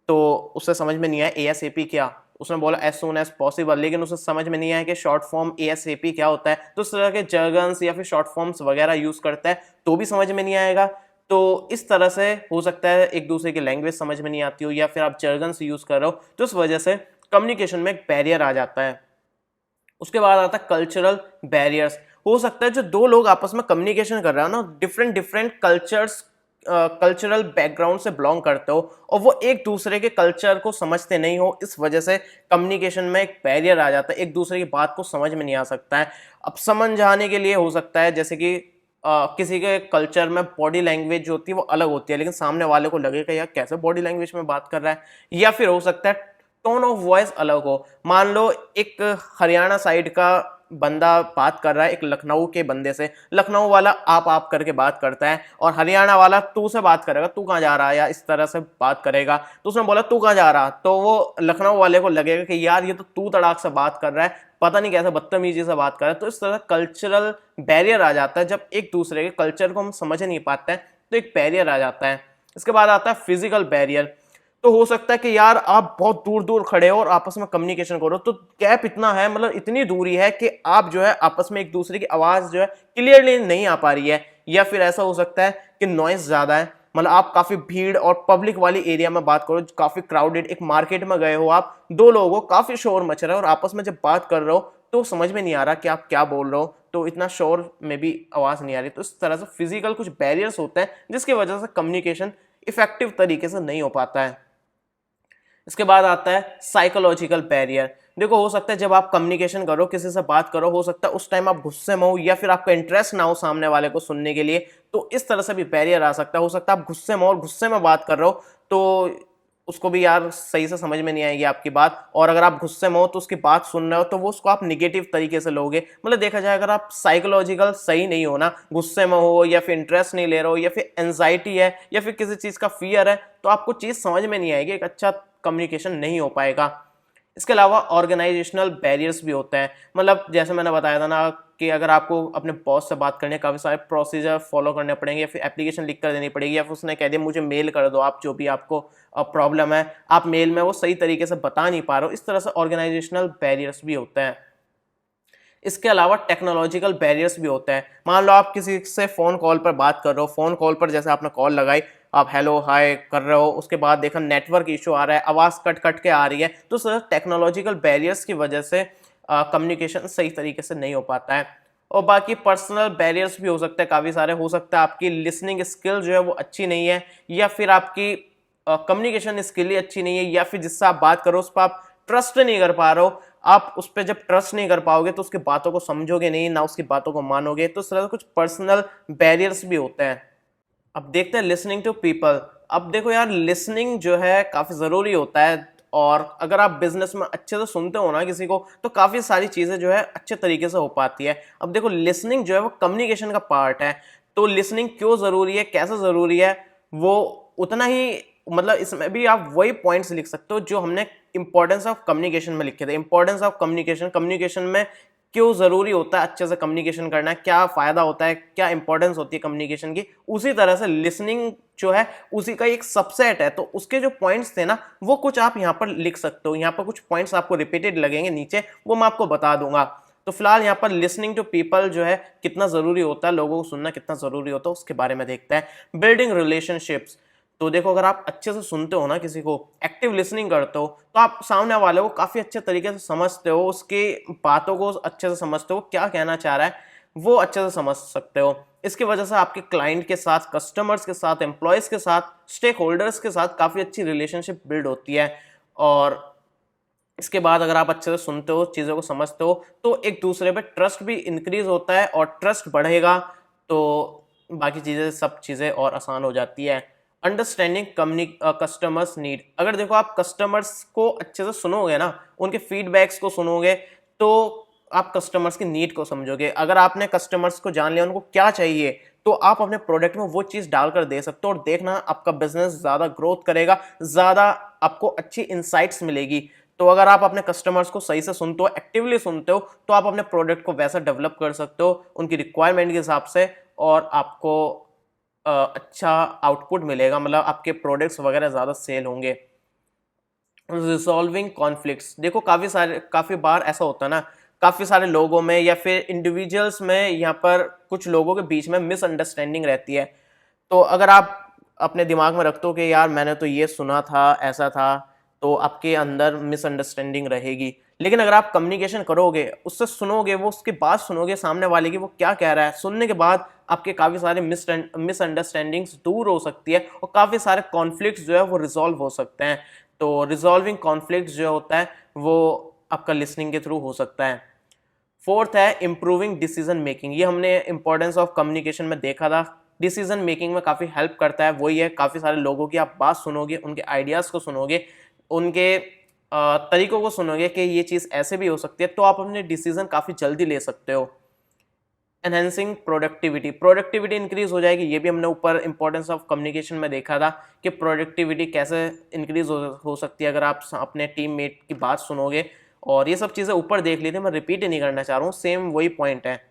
तो उसे समझ में नहीं आया ASAP क्या, उसने बोला एज सून एज पॉसिबल, लेकिन उसे समझ में नहीं आया कि शॉर्ट फॉर्म ASAP क्या होता है। तो इस तरह के जर्गन्स या फिर शॉर्ट फॉर्म्स वगैरह यूज करता है तो भी समझ में नहीं आएगा। तो इस तरह से हो सकता है एक दूसरे की लैंग्वेज समझ में नहीं आती हो, या फिर आप जर्गन्स यूज कर रहे हो, तो इस वजह से कम्युनिकेशन में एक बैरियर आ जाता है। उसके बाद आता है कल्चरल बैरियर्स। हो सकता है जो दो लोग आपस में कम्युनिकेशन कर रहे हो ना, डिफरेंट डिफरेंट कल्चरल बैकग्राउंड से बिलोंग करते हो, और वो एक दूसरे के कल्चर को समझते नहीं हो, इस वजह से कम्युनिकेशन में एक बैरियर आ जाता है, एक दूसरे की बात को समझ में नहीं आ सकता है। अब समझ आने के लिए हो सकता है जैसे कि किसी के कल्चर में बॉडी लैंग्वेज जो होती है वो अलग होती है, लेकिन सामने वाले को लगेगा यार कैसे बॉडी लैंग्वेज में बात कर रहा है। या फिर हो सकता है टोन ऑफ वॉइस अलग हो। मान लो एक हरियाणा साइड का बंदा बात कर रहा है एक लखनऊ के बंदे से, लखनऊ वाला आप करके बात करता है, और हरियाणा वाला तू से बात करेगा, तू कहाँ जा रहा है, या इस तरह से बात करेगा। तो उसने बोला तू कहाँ जा रहा, तो वो लखनऊ वाले को लगेगा कि यार ये तो तू तड़ाक से बात कर रहा है, पता नहीं कैसे बदतमीजी से बात कर रहा है। तो इस तरह कल्चरल बैरियर आ जाता है, जब एक दूसरे के कल्चर को हम समझ नहीं पाते हैं तो एक बैरियर आ जाता है। इसके बाद आता है फिजिकल बैरियर। तो हो सकता है कि यार आप बहुत दूर दूर खड़े हो और आपस में कम्युनिकेशन करो, तो गैप इतना है, मतलब इतनी दूरी है कि आप जो है आपस में एक दूसरे की आवाज जो है क्लियरली नहीं आ पा रही है। या फिर ऐसा हो सकता है कि नॉइस ज्यादा है, मतलब आप काफी भीड़ और पब्लिक वाली एरिया में बात करो, काफी क्राउडेड, एक मार्केट में गए हो आप, दो लोगों को काफी शोर मच रहा है, और आपस में जब बात कर रहे हो तो समझ में नहीं आ रहा कि आप क्या बोल रहे हो, तो इतना शोर में भी आवाज नहीं आ रही। तो इस तरह से फिजिकल कुछ बैरियर्स होते हैं जिसकी वजह से कम्युनिकेशन इफेक्टिव तरीके से नहीं हो पाता है। इसके बाद आता है साइकोलॉजिकल बैरियर। देखो, हो सकता है जब आप कम्युनिकेशन करो, किसी से बात करो, हो सकता है उस टाइम आप गुस्से में हो, या फिर आपका इंटरेस्ट ना हो सामने वाले को सुनने के लिए, तो इस तरह से भी बैरियर आ सकता है। हो सकता है आप गुस्से में हो और गुस्से में बात कर रहे हो, तो उसको भी यार सही से समझ में नहीं आएगी आपकी बात, और अगर आप गुस्से में हो तो उसकी बात सुन रहे हो तो वो उसको आप निगेटिव तरीके से लोगे। मतलब देखा जाए, अगर आप साइकोलॉजिकल सही नहीं हो ना, गुस्से में हो या फिर इंटरेस्ट नहीं ले रहे हो, या फिर एंजाइटी है, या फिर किसी चीज़ का फियर है, तो आपको चीज़ समझ में नहीं आएगी, एक अच्छा कम्युनिकेशन नहीं हो पाएगा। इसके अलावा ऑर्गेनाइजेशनल बैरियर्स भी होते हैं। मतलब जैसे मैंने बताया था ना कि अगर आपको अपने बॉस से बात करने काफ़ी सारे प्रोसीजर फॉलो करने पड़ेंगे, या फिर एप्लीकेशन लिख कर देनी पड़ेगी, या फिर उसने कह दिया मुझे मेल कर दो, आप जो भी आपको प्रॉब्लम है, आप मेल में वो सही तरीके से बता नहीं पा रहे हो, इस तरह से ऑर्गेनाइजेशनल बैरियर्स भी होते हैं। इसके अलावा टेक्नोलॉजिकल बैरियर्स भी होते हैं। मान लो आप किसी से फ़ोन कॉल पर बात कर रहे हो, फ़ोन कॉल पर जैसे आपने कॉल लगाई, आप हेलो हाय कर रहे हो, उसके बाद देखा नेटवर्क इशू आ रहा है, आवाज़ कट कट के आ रही है, तो सर टेक्नोलॉजिकल बैरियर्स की वजह से कम्युनिकेशन सही तरीके से नहीं हो पाता है। और बाकी पर्सनल बैरियर्स भी हो सकते हैं काफ़ी सारे। हो सकता है आपकी लिसनिंग स्किल जो है वो अच्छी नहीं है, या फिर आपकी कम्युनिकेशन स्किल ही अच्छी नहीं है, या फिर जिससे आप बात करो उस पर आप ट्रस्ट नहीं कर पा रहे हो। आप उस पर जब ट्रस्ट नहीं कर पाओगे तो उसकी बातों को समझोगे नहीं, ना उसकी बातों को मानोगे, तो इस तरह से कुछ पर्सनल बैरियर्स भी होते हैं। अब देखते हैं लिसनिंग टू पीपल। अब देखो यार, लिसनिंग जो है काफ़ी ज़रूरी होता है, और अगर आप बिजनेस में अच्छे से सुनते हो ना किसी को, तो काफ़ी सारी चीज़ें जो है अच्छे तरीके से हो पाती है। अब देखो, लिसनिंग जो है वो कम्युनिकेशन का पार्ट है, तो लिसनिंग क्यों ज़रूरी है, कैसे ज़रूरी है, वो उतना ही, मतलब इसमें भी आप वही पॉइंट्स लिख सकते हो जो हमने इंपॉर्टेंस ऑफ कम्युनिकेशन में लिखे थे। इंपॉर्टेंस ऑफ कम्युनिकेशन, कम्युनिकेशन में क्यों ज़रूरी होता है अच्छे से कम्युनिकेशन करना, क्या फ़ायदा होता है, क्या इंपॉर्टेंस होती है कम्युनिकेशन की, उसी तरह से लिसनिंग जो है उसी का एक सबसेट है। तो उसके जो पॉइंट्स थे ना, वो कुछ आप यहाँ पर लिख सकते हो। यहाँ पर कुछ पॉइंट्स आपको रिपीटेड लगेंगे नीचे, वो मैं आपको बता दूंगा। तो फिलहाल यहाँ पर लिसनिंग टू पीपल जो है कितना ज़रूरी होता है, लोगों को सुनना कितना ज़रूरी होता है, उसके बारे में देखते हैं। बिल्डिंग रिलेशनशिप्स, तो देखो, अगर आप अच्छे से सुनते हो ना किसी को, एक्टिव लिसनिंग करते हो, तो आप सामने वाले को काफ़ी अच्छे तरीके से समझते हो, उसकी बातों को अच्छे से समझते हो, क्या कहना चाह रहा है वो अच्छे से समझ सकते हो। इसकी वजह से आपके क्लाइंट के साथ, कस्टमर्स के साथ, एम्प्लॉयज़ के साथ, स्टेक होल्डर्स के साथ काफ़ी अच्छी रिलेशनशिप बिल्ड होती है। और इसके बाद अगर आप अच्छे से सुनते हो, चीज़ों को समझते हो, तो एक दूसरे पे ट्रस्ट भी इंक्रीज होता है, और ट्रस्ट बढ़ेगा तो बाकी चीज़ें, सब चीज़ें और आसान हो जाती है। अंडरस्टैंडिंग कस्टमर्स नीड, अगर देखो आप कस्टमर्स को अच्छे से सुनोगे ना, उनके फीडबैक्स को सुनोगे, तो आप कस्टमर्स की नीड को समझोगे। अगर आपने कस्टमर्स को जान लिया उनको क्या चाहिए, तो आप अपने प्रोडक्ट में वो चीज़ डालकर दे सकते हो, और देखना आपका बिजनेस ज़्यादा ग्रोथ करेगा, ज़्यादा आपको अच्छी इंसाइट्स मिलेगी। तो अगर आप अपने कस्टमर्स को सही से सुनते हो, एक्टिवली सुनते हो, तो आप अपने प्रोडक्ट को वैसा डेवलप कर सकते हो उनकी रिक्वायरमेंट के हिसाब से, और आपको अच्छा आउटपुट मिलेगा, मतलब आपके प्रोडक्ट्स वगैरह ज़्यादा सेल होंगे। रिजॉल्विंग कॉन्फ्लिक्ट्स, देखो काफ़ी बार ऐसा होता है ना, काफ़ी सारे लोगों में या फिर इंडिविजुअल्स में, यहाँ पर कुछ लोगों के बीच में मिसअंडरस्टैंडिंग रहती है। तो अगर आप अपने दिमाग में रखते हो कि यार मैंने तो ये सुना था, ऐसा था, तो आपके अंदर मिसअंडरस्टैंडिंग रहेगी। लेकिन अगर आप कम्युनिकेशन करोगे, उससे सुनोगे, वो उसकी बात सुनोगे सामने वाले की, वो क्या कह रहा है, सुनने के बाद आपके काफ़ी सारे मिसअंडरस्टैंडिंग्स दूर हो सकती है, और काफ़ी सारे कॉन्फ्लिक्ट्स जो है वो रिजॉल्व हो सकते हैं। तो रिजॉल्विंग कॉन्फ्लिक्ट्स जो होता है वो आपका लिसनिंग के थ्रू हो सकता है। फोर्थ है इंप्रूविंग डिसीजन मेकिंग, ये हमने इंपॉर्टेंस ऑफ कम्युनिकेशन में देखा था। डिसीजन मेकिंग में काफ़ी हेल्प करता है, वही है, काफ़ी सारे लोगों की आप बात सुनोगे, उनके आइडियाज़ को सुनोगे, उनके तरीकों को सुनोगे कि ये चीज़ ऐसे भी हो सकती है, तो आप अपने डिसीजन काफ़ी जल्दी ले सकते हो। एनहेंसिंग प्रोडक्टिविटी, प्रोडक्टिविटी इंक्रीज हो जाएगी, ये भी हमने ऊपर इंपॉर्टेंस ऑफ कम्युनिकेशन में देखा था कि प्रोडक्टिविटी कैसे इंक्रीज हो सकती है अगर आप अपने टीममेट की बात सुनोगे। और ये सब चीज़ें ऊपर देख ली थी, मैं रिपीट ही नहीं करना चाह रहा हूँ, सेम वही पॉइंट है।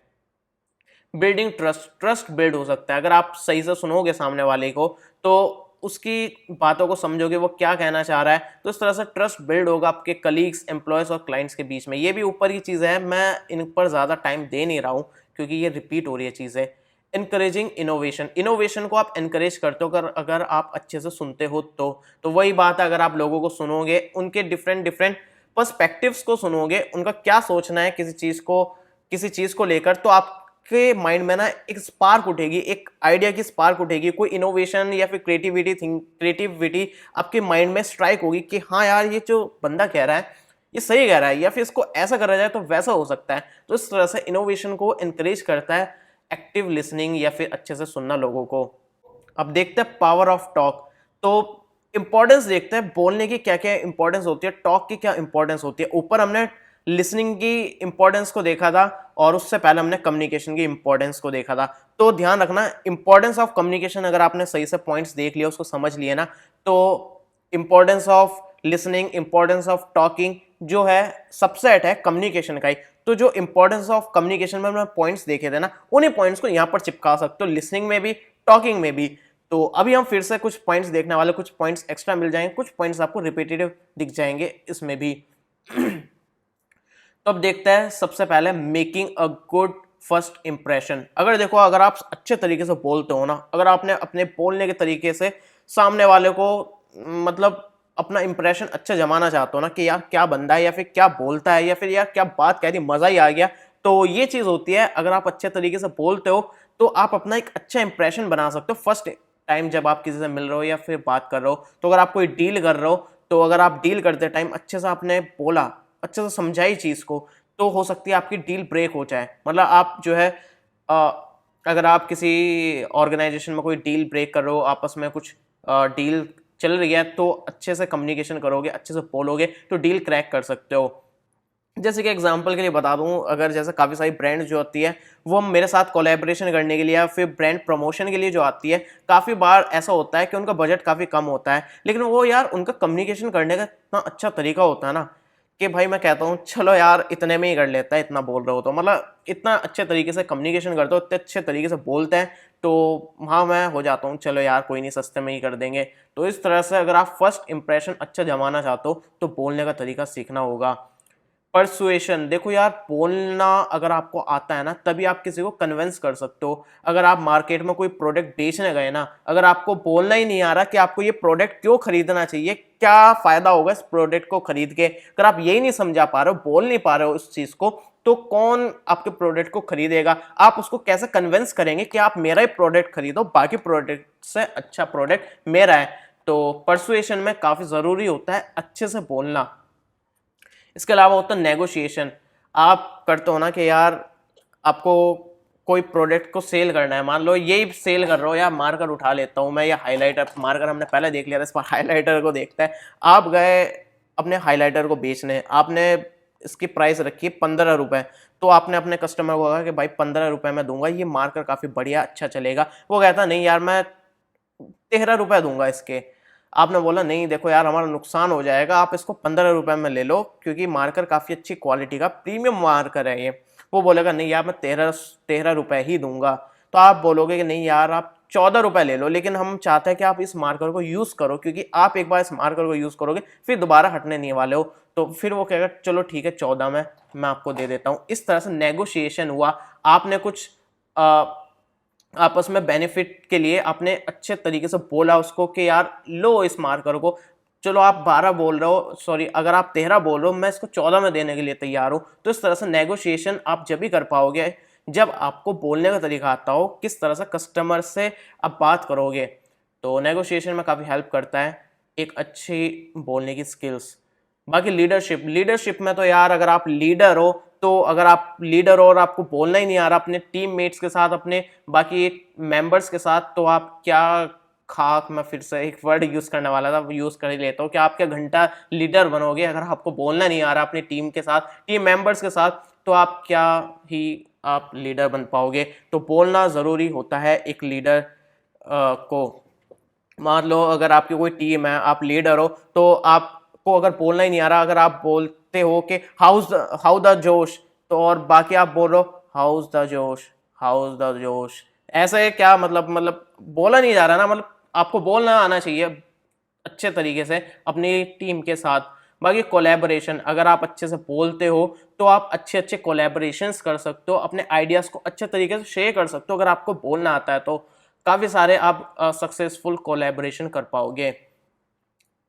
बिल्डिंग ट्रस्ट, ट्रस्ट बिल्ड हो सकता है अगर आप सही से सुनोगे सामने वाले को, तो उसकी बातों को समझोगे वो क्या कहना चाह रहा है, तो इस तरह से ट्रस्ट बिल्ड होगा आपके कलीग्स, एम्प्लॉयज़ और क्लाइंट्स के बीच में। ये भी ऊपर की चीज़ है, मैं इन पर ज़्यादा टाइम दे नहीं रहा हूँ क्योंकि ये रिपीट हो रही है चीज़ें। इनकरेजिंग इनोवेशन, इनोवेशन को आप इनकरेज करते हो अगर अगर आप अच्छे से सुनते हो तो वही बात है, अगर आप लोगों को सुनोगे, उनके डिफरेंट डिफरेंट पर्सपेक्टिव्स को सुनोगे, उनका क्या सोचना है किसी चीज़ को लेकर, तो आपके माइंड में ना एक स्पार्क उठेगी, एक आइडिया की स्पार्क उठेगी, कोई इनोवेशन या फिर क्रिएटिविटी आपके माइंड में स्ट्राइक होगी कि हाँ यार, ये जो बंदा कह रहा है ये सही कह रहा है, या फिर इसको ऐसा करा जाए तो वैसा हो सकता है। तो इस तरह से इनोवेशन को इनकरेज करता है एक्टिव लिसनिंग, या फिर अच्छे से सुनना लोगों को। अब देखते हैं पावर ऑफ टॉक। तो इंपॉर्टेंस देखते हैं, बोलने की क्या क्या इंपॉर्टेंस होती है, टॉक की क्या इंपॉर्टेंस होती है। ऊपर हमने लिसनिंग की इंपॉर्टेंस को देखा था, और उससे पहले हमने कम्युनिकेशन की इंपॉर्टेंस को देखा था। तो ध्यान रखना, इंपॉर्टेंस ऑफ कम्युनिकेशन अगर आपने सही से पॉइंट्स देख लिया, उसको समझ लिया ना, तो importance of listening, importance of talking जो है सबसेट है कम्युनिकेशन का ही। तो जो इंपॉर्टेंस ऑफ कम्युनिकेशन में हमने पॉइंट्स देखे थे ना, उन्हीं पॉइंट्स को यहाँ पर चिपका सकते हो, लिसनिंग में भी, टॉकिंग में भी। तो अभी हम फिर से कुछ पॉइंट्स देखने वाले, कुछ पॉइंट्स एक्स्ट्रा मिल जाएंगे, कुछ पॉइंट्स आपको रिपीटेटिव दिख जाएंगे इसमें भी। तो अब देखते हैं सबसे पहले making a good first impression. अगर देखो, अगर आप अच्छे तरीके से बोलते हो ना, अगर आपने अपने बोलने के तरीके से सामने वाले को मतलब अपना इंप्रेशन अच्छा जमाना चाहते हो ना कि यार क्या बंदा है, या फिर क्या बोलता है, या फिर यार क्या बात कह दी, मजा ही आ गया, तो ये चीज होती है। अगर आप अच्छे तरीके से बोलते हो तो आप अपना एक अच्छा इंप्रेशन बना सकते हो फर्स्ट टाइम जब आप किसी से मिल रहे हो या फिर बात कर रहे हो। तो अगर आप कोई डील कर रहे हो, तो अगर आप डील करते टाइम अच्छे से आपने बोला, अच्छे से समझाई चीज को, तो हो सकती है आपकी डील ब्रेक हो जाए। मतलब आप जो है अ, अगर आप किसी ऑर्गेनाइजेशन में कोई डील ब्रेक कर रहे हो, आपस में कुछ डील चल रही है, तो अच्छे से कम्युनिकेशन करोगे, अच्छे से बोलोगे, तो डील क्रैक कर सकते हो। जैसे कि एग्जांपल के लिए बता दूं, अगर जैसे काफ़ी सारी ब्रांड जो होती है, वो मेरे साथ कोलैबोरेशन करने के लिए या फिर ब्रांड प्रमोशन के लिए जो आती है, काफ़ी बार ऐसा होता है कि उनका बजट काफ़ी कम होता है, लेकिन वो यार उनका कम्युनिकेशन करने का इतना अच्छा तरीका होता है ना, कि भाई मैं कहता हूँ चलो यार इतने में ही कर लेता है, इतना बोल रहे हो तो, मतलब इतना अच्छे तरीके से कम्युनिकेशन करते हो, इतने अच्छे तरीके से बोलते हैं, तो हाँ मैं हो जाता हूँ चलो यार कोई नहीं, सस्ते में ही कर देंगे। तो इस तरह से अगर आप फर्स्ट इंप्रेशन अच्छा जमाना चाहते हो, तो बोलने का तरीका सीखना होगा। परसुएशन, देखो यार बोलना अगर आपको आता है ना तभी आप किसी को कन्विंस कर सकते हो। अगर आप मार्केट में कोई प्रोडक्ट बेचने गए ना, अगर आपको बोलना ही नहीं आ रहा कि आपको ये प्रोडक्ट क्यों खरीदना चाहिए, क्या फायदा होगा इस प्रोडक्ट को खरीद के, अगर आप यही नहीं समझा पा रहे हो, बोल नहीं पा रहे हो उस चीज को, तो कौन आपके प्रोडक्ट को खरीदेगा? आप उसको कैसे कन्विंस करेंगे कि आप मेरा ही प्रोडक्ट खरीदो, बाकी प्रोडक्ट से अच्छा प्रोडक्ट मेरा है? तो परसुएशन में काफी जरूरी होता है अच्छे से बोलना। इसके अलावा होता है नेगोशिएशन। आप करते हो ना कि यार आपको कोई प्रोडक्ट को सेल करना है, मान लो यही सेल कर रहा हो, या मार्कर उठा लेता हूँ मैं, या हाइलाइटर, मार्कर हमने पहले देख लिया था, इस पर हाइलाइटर को देखता है। आप गए अपने हाइलाइटर को बेचने, आपने इसकी प्राइस रखी 15 रुपए, तो आपने अपने कस्टमर को कहा कि भाई 15 रुपए में दूंगा, ये मार्कर काफी बढ़िया अच्छा चलेगा। वो कहता नहीं यार मैं 13 रुपए दूंगा इसके। आपने बोला नहीं देखो यार हमारा नुकसान हो जाएगा, आप इसको 15 रुपए में ले लो, क्योंकि मार्कर काफी अच्छी क्वालिटी का प्रीमियम मार्कर है ये। वो बोलेगा नहीं यार मैं 13 रुपए ही दूंगा। तो आप बोलोगे कि नहीं यार आप 14 रुपए ले लो, लेकिन हम चाहते हैं कि आप इस मार्कर को यूज करो, क्योंकि आप एक बार इस मार्कर को यूज करोगे फिर दोबारा हटने नहीं वाले हो। तो फिर वो कहेगा चलो ठीक है 14 में मैं आपको दे देता हूँ। इस तरह से नेगोशिएशन हुआ। आपने कुछ आपस में बेनिफिट के लिए आपने अच्छे तरीके से बोला उसको कि यार लो इस मार्कर को, चलो आप 12 बोल रहे हो, सॉरी अगर आप 13 बोल रहे हो, मैं इसको 14 में देने के लिए तैयार हूँ। तो इस तरह से नेगोशिएशन आप जब भी कर पाओगे जब आपको बोलने का तरीका आता हो, किस तरह से कस्टमर से आप बात करोगे। तो नेगोशिएशन में काफ़ी हेल्प करता है एक अच्छी बोलने की स्किल्स। बाकी लीडरशिप, लीडरशिप में तो यार अगर आप लीडर हो, तो अगर आप लीडर हो और आपको बोलना ही नहीं आ रहा अपने टीममेट्स के साथ, अपने बाकी मेंबर्स के साथ, तो आप क्या खाक, मैं फिर से एक वर्ड यूज करने वाला था वो यूज कर ही लेता हूँ, कि आप क्या घंटा लीडर बनोगे अगर आपको बोलना नहीं आ रहा अपनी टीम के साथ, टीम मेंबर्स के साथ, तो आप क्या ही आप लीडर बन पाओगे। तो बोलना ज़रूरी होता है एक लीडर को। मान लो अगर आपकी कोई टीम है, आप लीडर हो, तो आपको अगर बोलना ही नहीं आ रहा, अगर आप बोलते हो कि हाउ द जोश, तो और बाकी आप बोल रहे हो हाउस द जोश, हाउस द जोश, ऐसे क्या मतलब बोला नहीं जा रहा ना, मतलब आपको बोलना आना चाहिए अच्छे तरीके से अपनी टीम के साथ। बाकी कोलैबोरेशन, अगर आप अच्छे से बोलते हो तो आप अच्छे अच्छे कोलैबोरेशंस कर सकते हो, अपने आइडियाज़ को अच्छे तरीके से शेयर कर सकते हो। अगर आपको बोलना आता है तो काफ़ी सारे आप सक्सेसफुल कोलैबोरेशन कर पाओगे।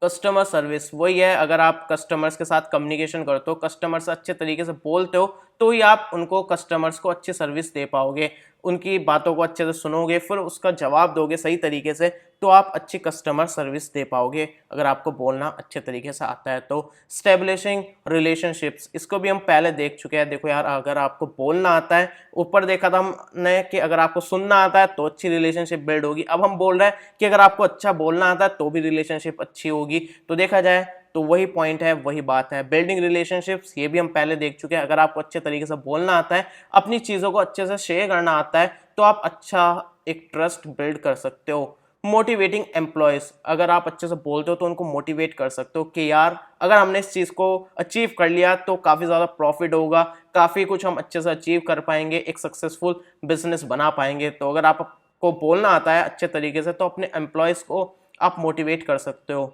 कस्टमर सर्विस वही है, अगर आप कस्टमर्स के साथ कम्युनिकेशन करते हो, कस्टमर से अच्छे तरीके से बोलते हो, तो ही आप उनको कस्टमर्स को अच्छी सर्विस दे पाओगे, उनकी बातों को अच्छे से सुनोगे, फिर उसका जवाब दोगे सही तरीके से, तो आप अच्छी कस्टमर सर्विस दे पाओगे अगर आपको बोलना अच्छे तरीके से आता है तो। स्टेब्लिशिंग रिलेशनशिप्स, इसको भी हम पहले देख चुके हैं। देखो यार अगर आपको बोलना आता है, ऊपर देखा था हमने कि अगर आपको सुनना आता है तो अच्छी रिलेशनशिप बिल्ड होगी। अब हम बोल रहे हैं कि अगर आपको अच्छा बोलना आता है तो भी रिलेशनशिप अच्छी होगी। तो देखा जाए तो वही पॉइंट है, वही बात है। बिल्डिंग रिलेशनशिप्स, ये भी हम पहले देख चुके हैं। अगर आपको अच्छे तरीके से बोलना आता है, अपनी चीज़ों को अच्छे से शेयर करना आता है, तो आप अच्छा एक ट्रस्ट बिल्ड कर सकते हो। मोटिवेटिंग एम्प्लॉयज़, अगर आप अच्छे से बोलते हो तो उनको मोटिवेट कर सकते हो कि यार अगर हमने इस चीज़ को अचीव कर लिया तो काफ़ी ज़्यादा प्रॉफिट होगा, काफ़ी कुछ हम अच्छे से अचीव कर पाएंगे, एक सक्सेसफुल बिजनेस बना पाएंगे। तो अगर आपको बोलना आता है अच्छे तरीके से तो अपने एम्प्लॉयज़ को आप मोटिवेट कर सकते हो।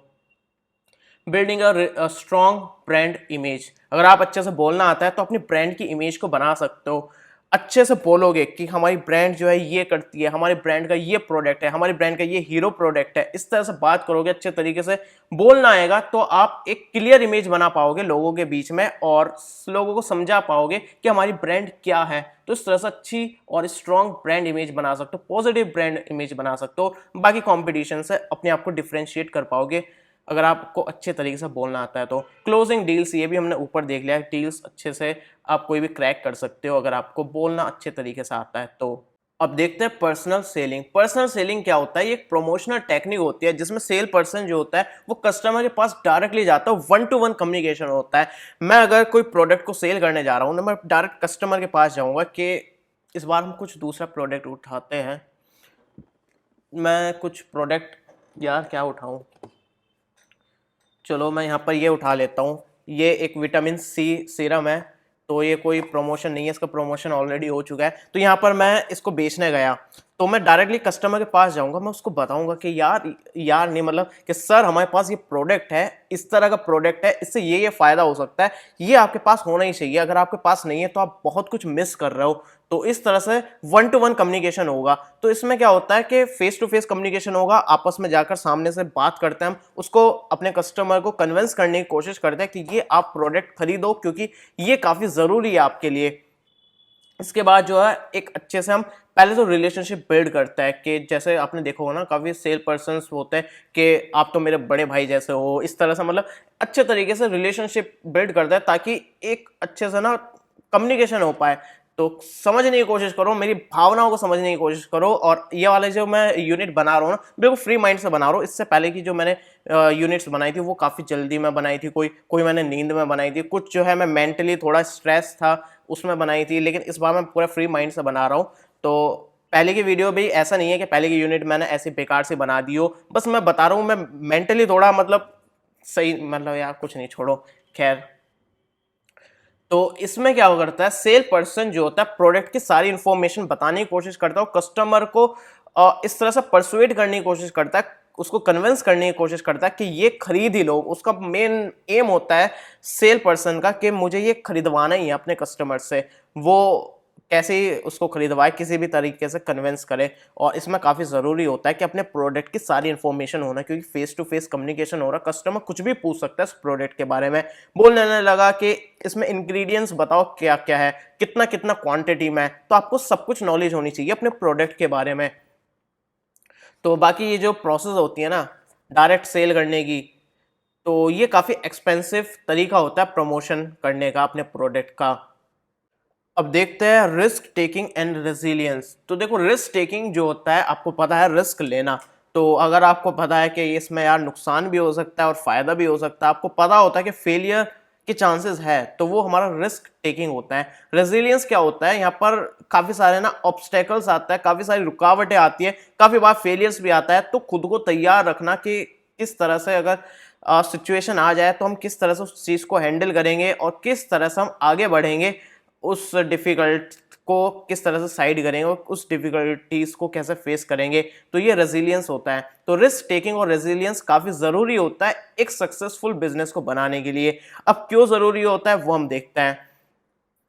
Building a strong brand image, अगर आप अच्छे से बोलना आता है तो अपनी ब्रांड की इमेज को बना सकते हो। अच्छे से बोलोगे कि हमारी ब्रांड जो है ये करती है, हमारी ब्रांड का ये प्रोडक्ट है, हमारी ब्रांड का ये हीरो प्रोडक्ट है, इस तरह से बात करोगे, अच्छे तरीके से बोलना आएगा, तो आप एक क्लियर इमेज बना पाओगे लोगों के बीच में और लोगों को समझा पाओगे कि हमारी ब्रांड क्या है। तो इस तरह से अच्छी और स्ट्रॉन्ग ब्रांड इमेज बना सकते हो, पॉजिटिव ब्रांड इमेज बना सकते हो। बाकी कॉम्पिटिशन से अपने आप को डिफ्रेंशिएट कर पाओगे अगर आपको अच्छे तरीके से बोलना आता है तो। क्लोजिंग डील्स, ये भी हमने ऊपर देख लिया, डील्स अच्छे से आप कोई भी क्रैक कर सकते हो अगर आपको बोलना अच्छे तरीके से आता है तो। अब देखते हैं पर्सनल सेलिंग। पर्सनल सेलिंग क्या होता है? ये एक प्रमोशनल टेक्निक होती है जिसमें सेल पर्सन जो होता है वो कस्टमर के पास डायरेक्टली जाता है, 1-to-1 कम्युनिकेशन होता है। मैं अगर कोई प्रोडक्ट को सेल करने जा रहा हूँ तो मैं डायरेक्ट कस्टमर के पास जाऊँगा कि इस बार हम कुछ दूसरा प्रोडक्ट उठाते हैं। मैं कुछ प्रोडक्ट, यार क्या उठाऊँ, चलो मैं यहाँ पर ये उठा लेता हूँ। ये एक विटामिन सी सीरम है, तो ये कोई प्रमोशन नहीं है, इसका प्रमोशन ऑलरेडी हो चुका है। तो यहाँ पर मैं इसको बेचने गया तो मैं डायरेक्टली कस्टमर के पास जाऊंगा, मैं उसको बताऊंगा कि यार नहीं, मतलब कि सर हमारे पास ये प्रोडक्ट है, इस तरह का प्रोडक्ट है, इससे ये फायदा हो सकता है, ये आपके पास होना ही चाहिए, अगर आपके पास नहीं है तो आप बहुत कुछ मिस कर रहे हो। तो इस तरह से 1-to-1 कम्युनिकेशन होगा। तो इसमें क्या होता है कि फेस टू फेस कम्युनिकेशन होगा, आपस में जाकर सामने से बात करते हैं, हम उसको अपने कस्टमर को कन्विंस करने की कोशिश करते हैं कि ये आप प्रोडक्ट खरीदो क्योंकि ये काफी जरूरी है आपके लिए। इसके बाद जो है एक अच्छे से हम पहले तो रिलेशनशिप बिल्ड करता है कि जैसे आपने देखा होगा ना, काफ़ी सेल पर्सन होते हैं कि आप तो मेरे बड़े भाई जैसे हो, इस तरह से मतलब अच्छे तरीके से रिलेशनशिप बिल्ड करता है ताकि एक अच्छे से ना कम्युनिकेशन हो पाए। तो समझने की कोशिश करो, मेरी भावनाओं को समझने की कोशिश करो। और ये वाले जो मैं यूनिट बना रहा हूँ ना, बिल्कुल फ्री माइंड से बना रहा हूँ। इससे पहले की जो मैंने यूनिट्स बनाई थी वो काफ़ी जल्दी में बनाई थी, कोई कोई मैंने नींद में बनाई थी, कुछ जो है मैं मेंटली थोड़ा स्ट्रेस था उसमें बनाई थी, लेकिन इस बार मैं पूरा फ्री माइंड से बना रहा हूँ। तो पहले की वीडियो भी ऐसा नहीं है कि पहले की यूनिट मैंने ऐसी बेकार से बना दी हो, बस मैं बता रहा हूँ मैं मेंटली थोड़ा मतलब सही, मतलब यार कुछ नहीं, छोड़ो, खैर। तो इसमें क्या करता है, सेल पर्सन जो होता है प्रोडक्ट की सारी इंफॉर्मेशन बताने की कोशिश करता है और कस्टमर को इस तरह से परसुएट करने की कोशिश करता है, उसको कन्विंस करने की कोशिश करता है कि ये खरीद ही लो। उसका मेन एम होता है सेल पर्सन का कि मुझे ये खरीदवाना ही है अपने कस्टमर से। वो कैसे ही उसको खरीदवाए, किसी भी तरीके से कन्विंस करे। और इसमें काफ़ी ज़रूरी होता है कि अपने प्रोडक्ट की सारी इन्फॉर्मेशन होना, क्योंकि फेस टू फेस कम्युनिकेशन हो रहा, कस्टमर कुछ भी पूछ सकता है इस प्रोडक्ट के बारे में। बोलने लगा कि इसमें इंग्रेडिएंट्स बताओ क्या क्या है, कितना कितना क्वांटिटी में है, तो आपको सब कुछ नॉलेज होनी चाहिए अपने प्रोडक्ट के बारे में। तो बाकी ये जो प्रोसेस होती है ना डायरेक्ट सेल करने की, तो ये काफ़ी एक्सपेंसिव तरीका होता है प्रमोशन करने का अपने प्रोडक्ट का। अब देखते हैं रिस्क टेकिंग एंड रेजिलियंस। तो देखो, रिस्क टेकिंग जो होता है, आपको पता है रिस्क लेना। तो अगर आपको पता है कि इसमें यार नुकसान भी हो सकता है और फायदा भी हो सकता है, आपको पता होता है कि फेलियर के चांसेस है, तो वो हमारा रिस्क टेकिंग होता है। रेजिलियंस क्या होता है, यहाँ पर काफी सारे ना ऑब्स्टेकल्स आता है, काफी सारी रुकावटें आती है, काफी बार फेलियर्स भी आता है। तो खुद को तैयार रखना कि किस तरह से अगर सिचुएशन आ जाए तो हम किस तरह से उस चीज को हैंडल करेंगे और किस तरह से हम आगे बढ़ेंगे, उस डिफिकल्ट को किस तरह से साइड करेंगे और उस डिफिकल्टीज को कैसे फेस करेंगे। तो ये रेजिलियंस होता है। तो रिस्क टेकिंग और रेजिलियंस काफी जरूरी होता है एक सक्सेसफुल बिजनेस को बनाने के लिए। अब क्यों जरूरी होता है वो हम देखते हैं।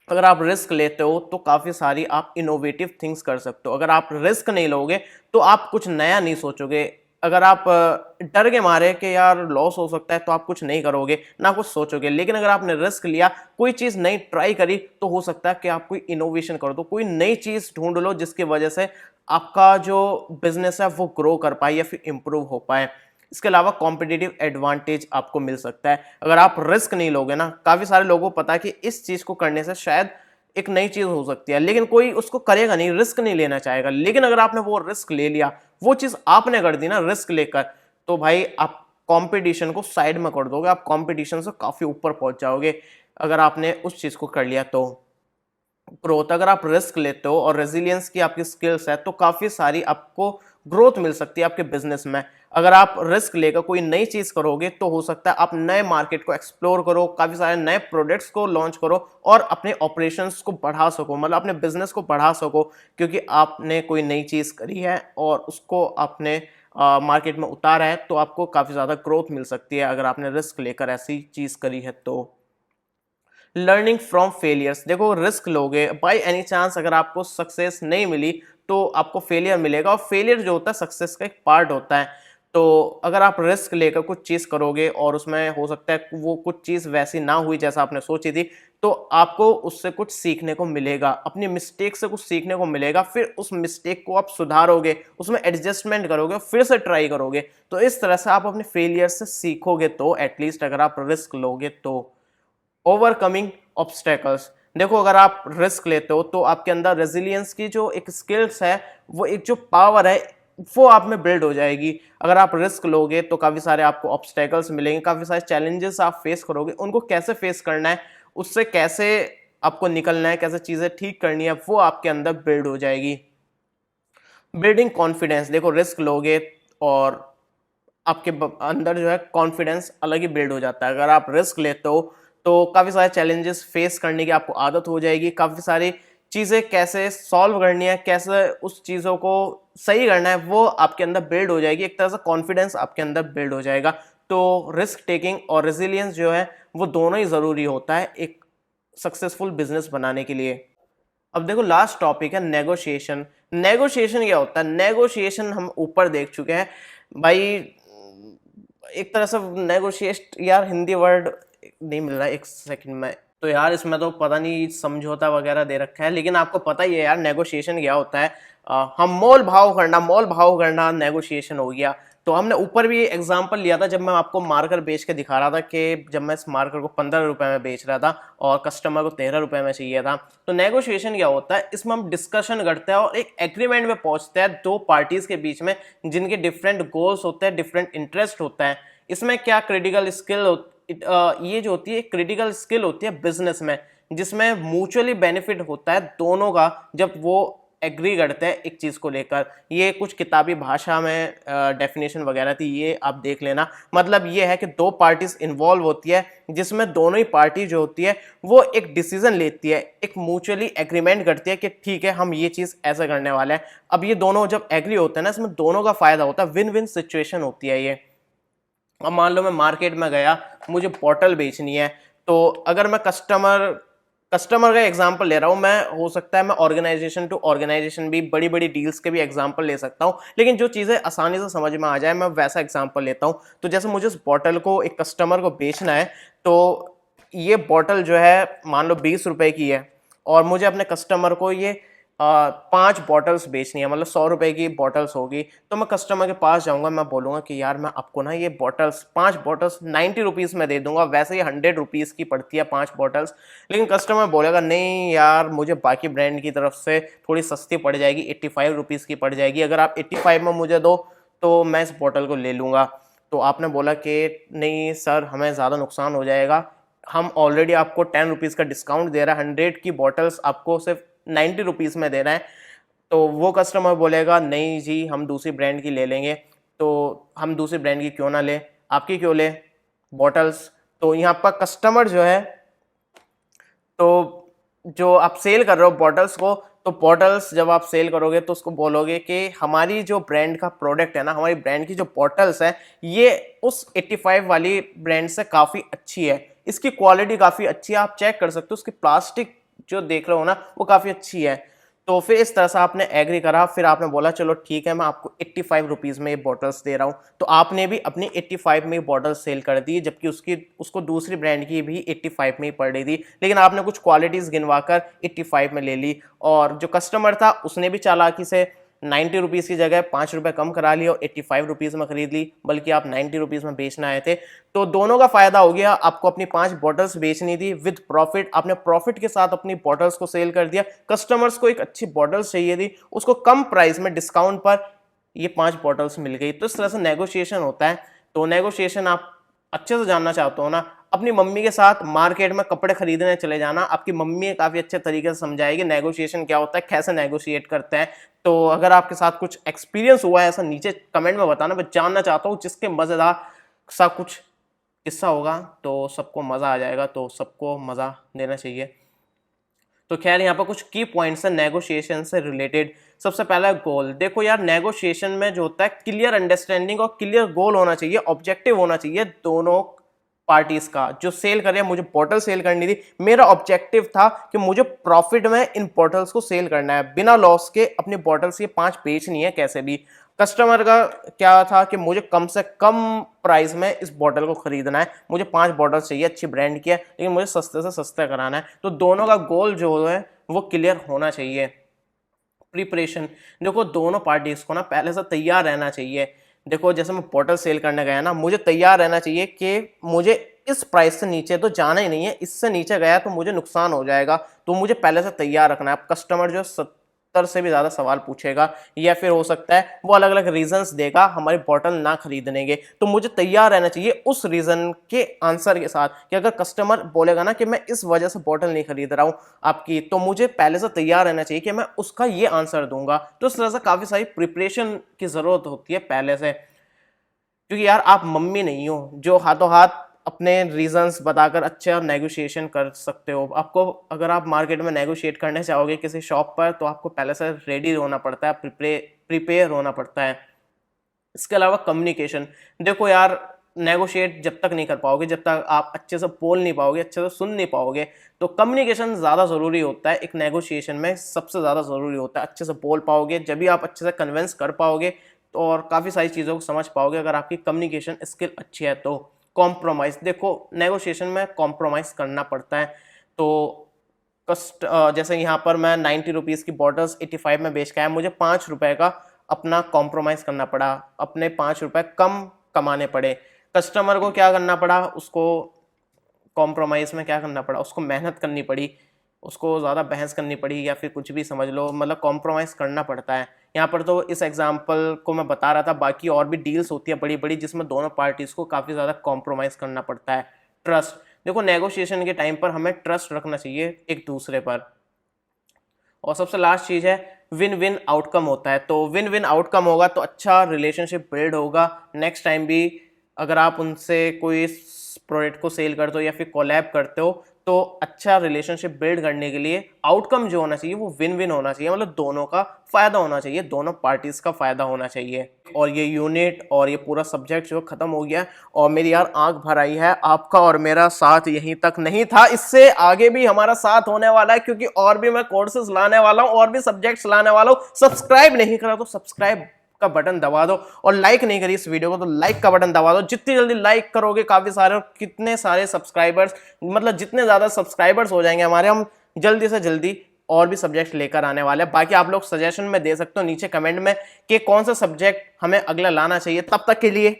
अगर आप रिस्क लेते हो तो काफी सारी आप इनोवेटिव थिंग्स कर सकते हो। अगर आप रिस्क नहीं लोगे तो आप कुछ नया नहीं सोचोगे। अगर आप डर के मारे कि यार लॉस हो सकता है तो आप कुछ नहीं करोगे, ना कुछ सोचोगे। लेकिन अगर आपने रिस्क लिया, कोई चीज नई ट्राई करी, तो हो सकता है कि आप कोई इनोवेशन कर दो, कोई नई चीज ढूंढ लो जिसकी वजह से आपका जो बिजनेस है वो ग्रो कर पाए या फिर इंप्रूव हो पाए। इसके अलावा कॉम्पिटिटिव एडवांटेज आपको मिल सकता है अगर आप रिस्क नहीं लोगे ना। काफी सारे लोगों को पता है कि इस चीज को करने से शायद एक नई चीज हो सकती है, लेकिन कोई उसको करेगा नहीं, रिस्क नहीं लेना चाहेगा। लेकिन अगर आपने वो रिस्क ले लिया, वो चीज आपने कर दी ना रिस्क लेकर, तो भाई आप कंपटीशन को साइड में कर दोगे, आप कंपटीशन से काफी ऊपर पहुंच जाओगे अगर आपने उस चीज को कर लिया। तो ग्रोथ, अगर आप रिस्क लेते हो और रेजिलियंस की आपकी स्किल्स है, तो काफी सारी आपको ग्रोथ मिल सकती है आपके बिजनेस में। अगर आप रिस्क लेकर कोई नई चीज करोगे तो हो सकता है आप नए मार्केट को एक्सप्लोर करो, काफी सारे नए प्रोडक्ट्स को लॉन्च करो और अपने ऑपरेशंस को बढ़ा सको, मतलब अपने बिजनेस को बढ़ा सको, क्योंकि आपने कोई नई चीज करी है और उसको आपने मार्केट में उतारा है। तो आपको काफी ज्यादा ग्रोथ मिल सकती है अगर आपने रिस्क लेकर ऐसी चीज करी है। तो लर्निंग फ्रॉम फेलियर्स, देखो रिस्क लोगे, बाई एनी चांस अगर आपको सक्सेस नहीं मिली तो आपको फेलियर मिलेगा, और फेलियर जो होता है सक्सेस का एक पार्ट होता है। तो अगर आप रिस्क लेकर कुछ चीज़ करोगे और उसमें हो सकता है वो कुछ चीज़ वैसी ना हुई जैसा आपने सोची थी, तो आपको उससे कुछ सीखने को मिलेगा, अपनी मिस्टेक से कुछ सीखने को मिलेगा। फिर उस मिस्टेक को आप सुधारोगे, उसमें एडजस्टमेंट करोगे, फिर से ट्राई करोगे। तो इस तरह से आप अपने फेलियर से सीखोगे। तो एटलीस्ट अगर आप रिस्क लोगे तो ओवरकमिंग ऑब्स्टेकल्स, देखो अगर आप रिस्क लेते हो तो आपके अंदर रेजिलियंस की जो एक स्किल्स है, वो एक जो पावर है, वो आप में बिल्ड हो जाएगी। अगर आप रिस्क लोगे तो काफ़ी सारे आपको ऑब्स्टेकल्स मिलेंगे, काफ़ी सारे चैलेंजेस आप फेस करोगे, उनको कैसे फेस करना है, उससे कैसे आपको निकलना है, कैसे चीज़ें ठीक करनी है, वो आपके अंदर बिल्ड हो जाएगी। बिल्डिंग कॉन्फिडेंस, देखो रिस्क लोगे और आपके अंदर जो है कॉन्फिडेंस अलग ही बिल्ड हो जाता है। अगर आप रिस्क लेते हो तो काफ़ी सारे चैलेंजेस फेस करने की आपको आदत हो जाएगी, काफ़ी सारी चीज़ें कैसे सॉल्व करनी है, कैसे उस चीज़ों को सही करना है, वो आपके अंदर बिल्ड हो जाएगी। एक तरह से कॉन्फिडेंस आपके अंदर बिल्ड हो जाएगा। तो रिस्क टेकिंग और रेजिलियंस जो है वो दोनों ही ज़रूरी होता है एक सक्सेसफुल बिजनेस बनाने के लिए। अब देखो लास्ट टॉपिक है नेगोशिएशन। नेगोशिएशन क्या होता है? नेगोशिएशन हम ऊपर देख चुके हैं भाई। एक तरह से नेगोशिएट, यार हिंदी वर्ड नहीं मिल रहा है, एक सेकंड में। तो यार इसमें तो पता नहीं समझौता वगैरह दे रखा है, लेकिन आपको पता ही है यार नेगोशिएशन क्या होता है। हम मोल भाव करना नेगोशिएशन हो गया। तो हमने ऊपर भी एग्जांपल लिया था जब मैं आपको मार्कर बेच के दिखा रहा था कि जब मैं इस मार्कर को 15 रुपए में बेच रहा था और कस्टमर को 13 रुपए में चाहिए था। तो नेगोशिएशन क्या होता है? इसमें हम डिस्कशन करते हैं और एक एग्रीमेंट में पहुंचते हैं दो पार्टीज के बीच में, जिनके डिफरेंट गोल्स होते हैं, डिफरेंट इंटरेस्ट होता है। इसमें क्या क्रिटिकल स्किल ये जो होती है क्रिटिकल स्किल होती है बिजनेस में, जिसमें म्यूचुअली बेनिफिट होता है दोनों का जब वो एग्री करते हैं एक चीज को लेकर। ये कुछ किताबी भाषा में डेफिनेशन वगैरह थी, ये आप देख लेना। मतलब ये है कि दो पार्टीज इन्वॉल्व होती है, जिसमें दोनों ही पार्टी जो होती है वो एक डिसीजन लेती है, एक म्यूचुअली एग्रीमेंट करती है कि ठीक है हम ये चीज ऐसे करने वाले हैं। अब ये दोनों जब एग्री होते हैं ना, इसमें दोनों का फायदा होता है, विन विन सिचुएशन होती है ये। अब मान लो मैं मार्केट में गया, मुझे बॉटल बेचनी है, तो अगर मैं कस्टमर का एग्जांपल ले रहा हूं मैं, हो सकता है मैं ऑर्गेनाइजेशन टू ऑर्गेनाइजेशन भी, बड़ी बड़ी डील्स के भी एग्जांपल ले सकता हूं, लेकिन जो चीज़ें आसानी से समझ में आ जाए मैं वैसा एग्जांपल लेता हूं। तो जैसे मुझे इस बॉटल को एक कस्टमर को बेचना है, तो ये बॉटल जो है मान लो 20 रुपए की है और मुझे अपने कस्टमर को ये 5 बॉटल्स बेचनी है, मतलब 100 रुपए की बॉटल्स होगी। तो मैं कस्टमर के पास जाऊंगा, मैं बोलूंगा कि यार मैं आपको ना ये बॉटल्स 5 बॉटल्स 90 रुपीज़ में दे दूंगा, वैसे ये 100 रुपीज़ की पड़ती है 5 बॉटल्स। लेकिन कस्टमर बोलेगा नहीं यार मुझे बाकी ब्रांड की तरफ से थोड़ी सस्ती पड़ जाएगी, 85 रुपीज़ की पड़ जाएगी, अगर आप 85 में मुझे दो तो मैं इस बॉटल को ले लूँगा। तो आपने बोला कि नहीं सर हमें ज़्यादा नुकसान हो जाएगा, हम ऑलरेडी आपको 10 रुपीज़ का डिस्काउंट दे रहा है, 100 की बॉटल्स आपको सिर्फ 90 रुपीज़ में दे रहा है। तो वो कस्टमर बोलेगा नहीं जी हम दूसरी ब्रांड की ले लेंगे। तो हम दूसरी ब्रांड की क्यों ना ले, आपकी क्यों ले बॉटल्स। तो यहाँ पर कस्टमर जो है, तो जो आप सेल कर रहे हो बॉटल्स को, तो बॉटल्स जब आप सेल करोगे तो उसको बोलोगे कि हमारी जो ब्रांड का प्रोडक्ट है ना, हमारी ब्रांड की जो बॉटल्स है ये उस 85 वाली ब्रांड से काफ़ी अच्छी है, इसकी क्वालिटी काफ़ी अच्छी है, आप चेक कर सकते हो, उसकी प्लास्टिक जो देख रहे हो ना वो काफ़ी अच्छी है। तो फिर इस तरह से आपने एग्री करा, फिर आपने बोला चलो ठीक है मैं आपको 85 रुपीज़ में ये बॉटल्स दे रहा हूँ। तो आपने भी अपनी 85 में बॉटल्स सेल कर दी, जबकि उसको दूसरी ब्रांड की भी 85 में ही पड़ रही थी, लेकिन आपने कुछ क्वालिटीज़ गिनवा कर 85 में ले ली। और जो कस्टमर था उसने भी चालाकी से 90 रुपीज़ की जगह 5 रुपये कम करा लिया और 85 रुपीज़ में खरीद ली, बल्कि आप 90 रुपीज़ में बेचना आए थे। तो दोनों का फायदा हो गया, आपको अपनी 5 बॉटल्स बेचनी थी विद प्रॉफिट, आपने प्रॉफिट के साथ अपनी बॉटल्स को सेल कर दिया। कस्टमर्स को एक अच्छी बॉटल्स चाहिए थी, उसको कम प्राइस में डिस्काउंट पर ये 5 बॉटल्स मिल गई। तो इस तरह से नेगोशिएशन होता है। तो नेगोशिएशन आप अच्छे से जानना चाहते हो ना, अपनी मम्मी के साथ मार्केट में कपड़े खरीदने चले जाना, आपकी मम्मी काफ़ी अच्छे तरीके से समझाएगी नेगोशिएशन क्या होता है, कैसे नेगोशिएट करते हैं। तो अगर आपके साथ कुछ एक्सपीरियंस हुआ है ऐसा, नीचे कमेंट में बताना, मैं जानना चाहता हूँ। जिसके मज़ेदार सा कुछ किस्सा होगा तो सबको मज़ा आ जाएगा, तो सबको मज़ा देना चाहिए। तो खैर यहाँ पर कुछ की पॉइंट्स हैं नेगोशिएशन से रिलेटेड। सबसे पहला गोल, देखो यार नेगोशिएशन में जो होता है क्लियर अंडरस्टैंडिंग और क्लियर गोल होना चाहिए, ऑब्जेक्टिव होना चाहिए दोनों पार्टीज का। जो सेल कर रहे हैं, मुझे बॉटल सेल करनी थी, मेरा ऑब्जेक्टिव था कि मुझे प्रॉफिट में इन बॉटल्स को सेल करना है, बिना लॉस के अपनी बॉटल्स ये 5 बेचनी है कैसे भी। कस्टमर का क्या था कि मुझे कम से कम प्राइस में इस बॉटल को खरीदना है, मुझे 5 बॉटल चाहिए, अच्छी ब्रांड की है, लेकिन मुझे सस्ते से सस्ता कराना है। तो दोनों का गोल जो है वो क्लियर होना चाहिए। प्रिपरेशन, देखो दोनों पार्टीज को ना पहले से तैयार रहना चाहिए। देखो जैसे मैं बॉटल सेल करने गया ना, मुझे तैयार रहना चाहिए कि मुझे इस प्राइस से नीचे तो जाना ही नहीं है, इससे नीचे गया तो मुझे नुकसान हो जाएगा, तो मुझे पहले से तैयार रखना है। अब कस्टमर जो 70 से भी ज़्यादा सवाल पूछेगा, या फिर हो सकता है वो अलग अलग रीजंस देगा हमारी बॉटल ना खरीदने के, तो मुझे तैयार रहना चाहिए उस रीज़न के आंसर के साथ कि अगर कस्टमर बोलेगा ना कि मैं इस वजह से बॉटल नहीं खरीद रहा हूँ आपकी, तो मुझे पहले से तैयार रहना चाहिए कि मैं उसका ये आंसर दूंगा। तो इस तरह से काफ़ी सारी प्रिपरेशन की ज़रूरत होती है पहले से, क्योंकि यार आप मम्मी नहीं हो जो हाथों हाथ अपने रीजंस बताकर अच्छा नेगोशिएशन कर सकते हो। आपको अगर आप मार्केट में नेगोशिएट करने चाहोगे किसी शॉप पर, तो आपको पहले से रेडी होना पड़ता है, प्रिपेयर होना पड़ता है। इसके अलावा कम्युनिकेशन, देखो यार, नेगोशिएट जब तक नहीं कर पाओगे, जब तक आप अच्छे से बोल नहीं पाओगे, अच्छे से सुन नहीं पाओगे, तो कम्युनिकेशन ज़्यादा ज़रूरी होता है। एक नेगोशिएशन में सबसे ज़्यादा ज़रूरी होता है अच्छे से बोल पाओगे, जब भी आप अच्छे से कन्विंस कर पाओगे तो, और काफ़ी सारी चीज़ों को समझ पाओगे अगर आपकी कम्युनिकेशन स्किल अच्छी है तो। कॉम्प्रोमाइज़, देखो नेगोशिएशन में कॉम्प्रोमाइज़ करना पड़ता है। तो जैसे यहाँ पर मैं 90 रुपीज़ की बॉटल्स 85 में बेच के आया, मुझे 5 रुपए का अपना कॉम्प्रोमाइज़ करना पड़ा, अपने 5 रुपए कम कमाने पड़े। कस्टमर को क्या करना पड़ा, उसको कॉम्प्रोमाइज़ में क्या करना पड़ा, उसको मेहनत करनी पड़ी, उसको ज़्यादा बहस करनी पड़ी, या फिर कुछ भी समझ लो, मतलब कॉम्प्रोमाइज़ करना पड़ता है। यहाँ पर तो इस एग्जांपल को मैं बता रहा था, बाकी और भी डील्स होती है बड़ी बड़ी जिसमें दोनों पार्टीज़ को काफ़ी ज़्यादा कॉम्प्रोमाइज़ करना पड़ता है। ट्रस्ट, देखो नेगोशिएशन के टाइम पर हमें ट्रस्ट रखना चाहिए एक दूसरे पर। और सबसे लास्ट चीज़ है विन विन आउटकम होता है। तो विन विन आउटकम होगा तो अच्छा रिलेशनशिप बिल्ड होगा। नेक्स्ट टाइम भी अगर आप उनसे कोई प्रोडक्ट को सेल करते हो या फिर कोलैब करते हो, तो अच्छा रिलेशनशिप बिल्ड करने के लिए आउटकम जो होना चाहिए वो विन विन होना चाहिए, मतलब दोनों का फायदा होना चाहिए, दोनों पार्टीज का फायदा होना चाहिए। और ये यूनिट और ये पूरा सब्जेक्ट जो खत्म हो गया, और मेरी यार आंख भर आई है। आपका और मेरा साथ यहीं तक नहीं था, इससे आगे भी हमारा साथ होने वाला है, क्योंकि और भी मैं कोर्सेज लाने वाला हूं, और भी सब्जेक्ट्स लाने वाला हूं। सब्सक्राइब नहीं करा तो सब्सक्राइब का बटन दबा दो, और लाइक नहीं करी इस वीडियो को तो लाइक का बटन दबा दो। जितनी जल्दी लाइक करोगे, काफी सारे, कितने सारे सब्सक्राइबर्स, मतलब जितने ज्यादा सब्सक्राइबर्स हो जाएंगे हमारे, हम जल्दी से जल्दी और भी सब्जेक्ट लेकर आने वाले हैं। बाकी आप लोग सजेशन में दे सकते हो नीचे कमेंट में कि कौन सा सब्जेक्ट हमें अगला लाना चाहिए। तब तक के लिए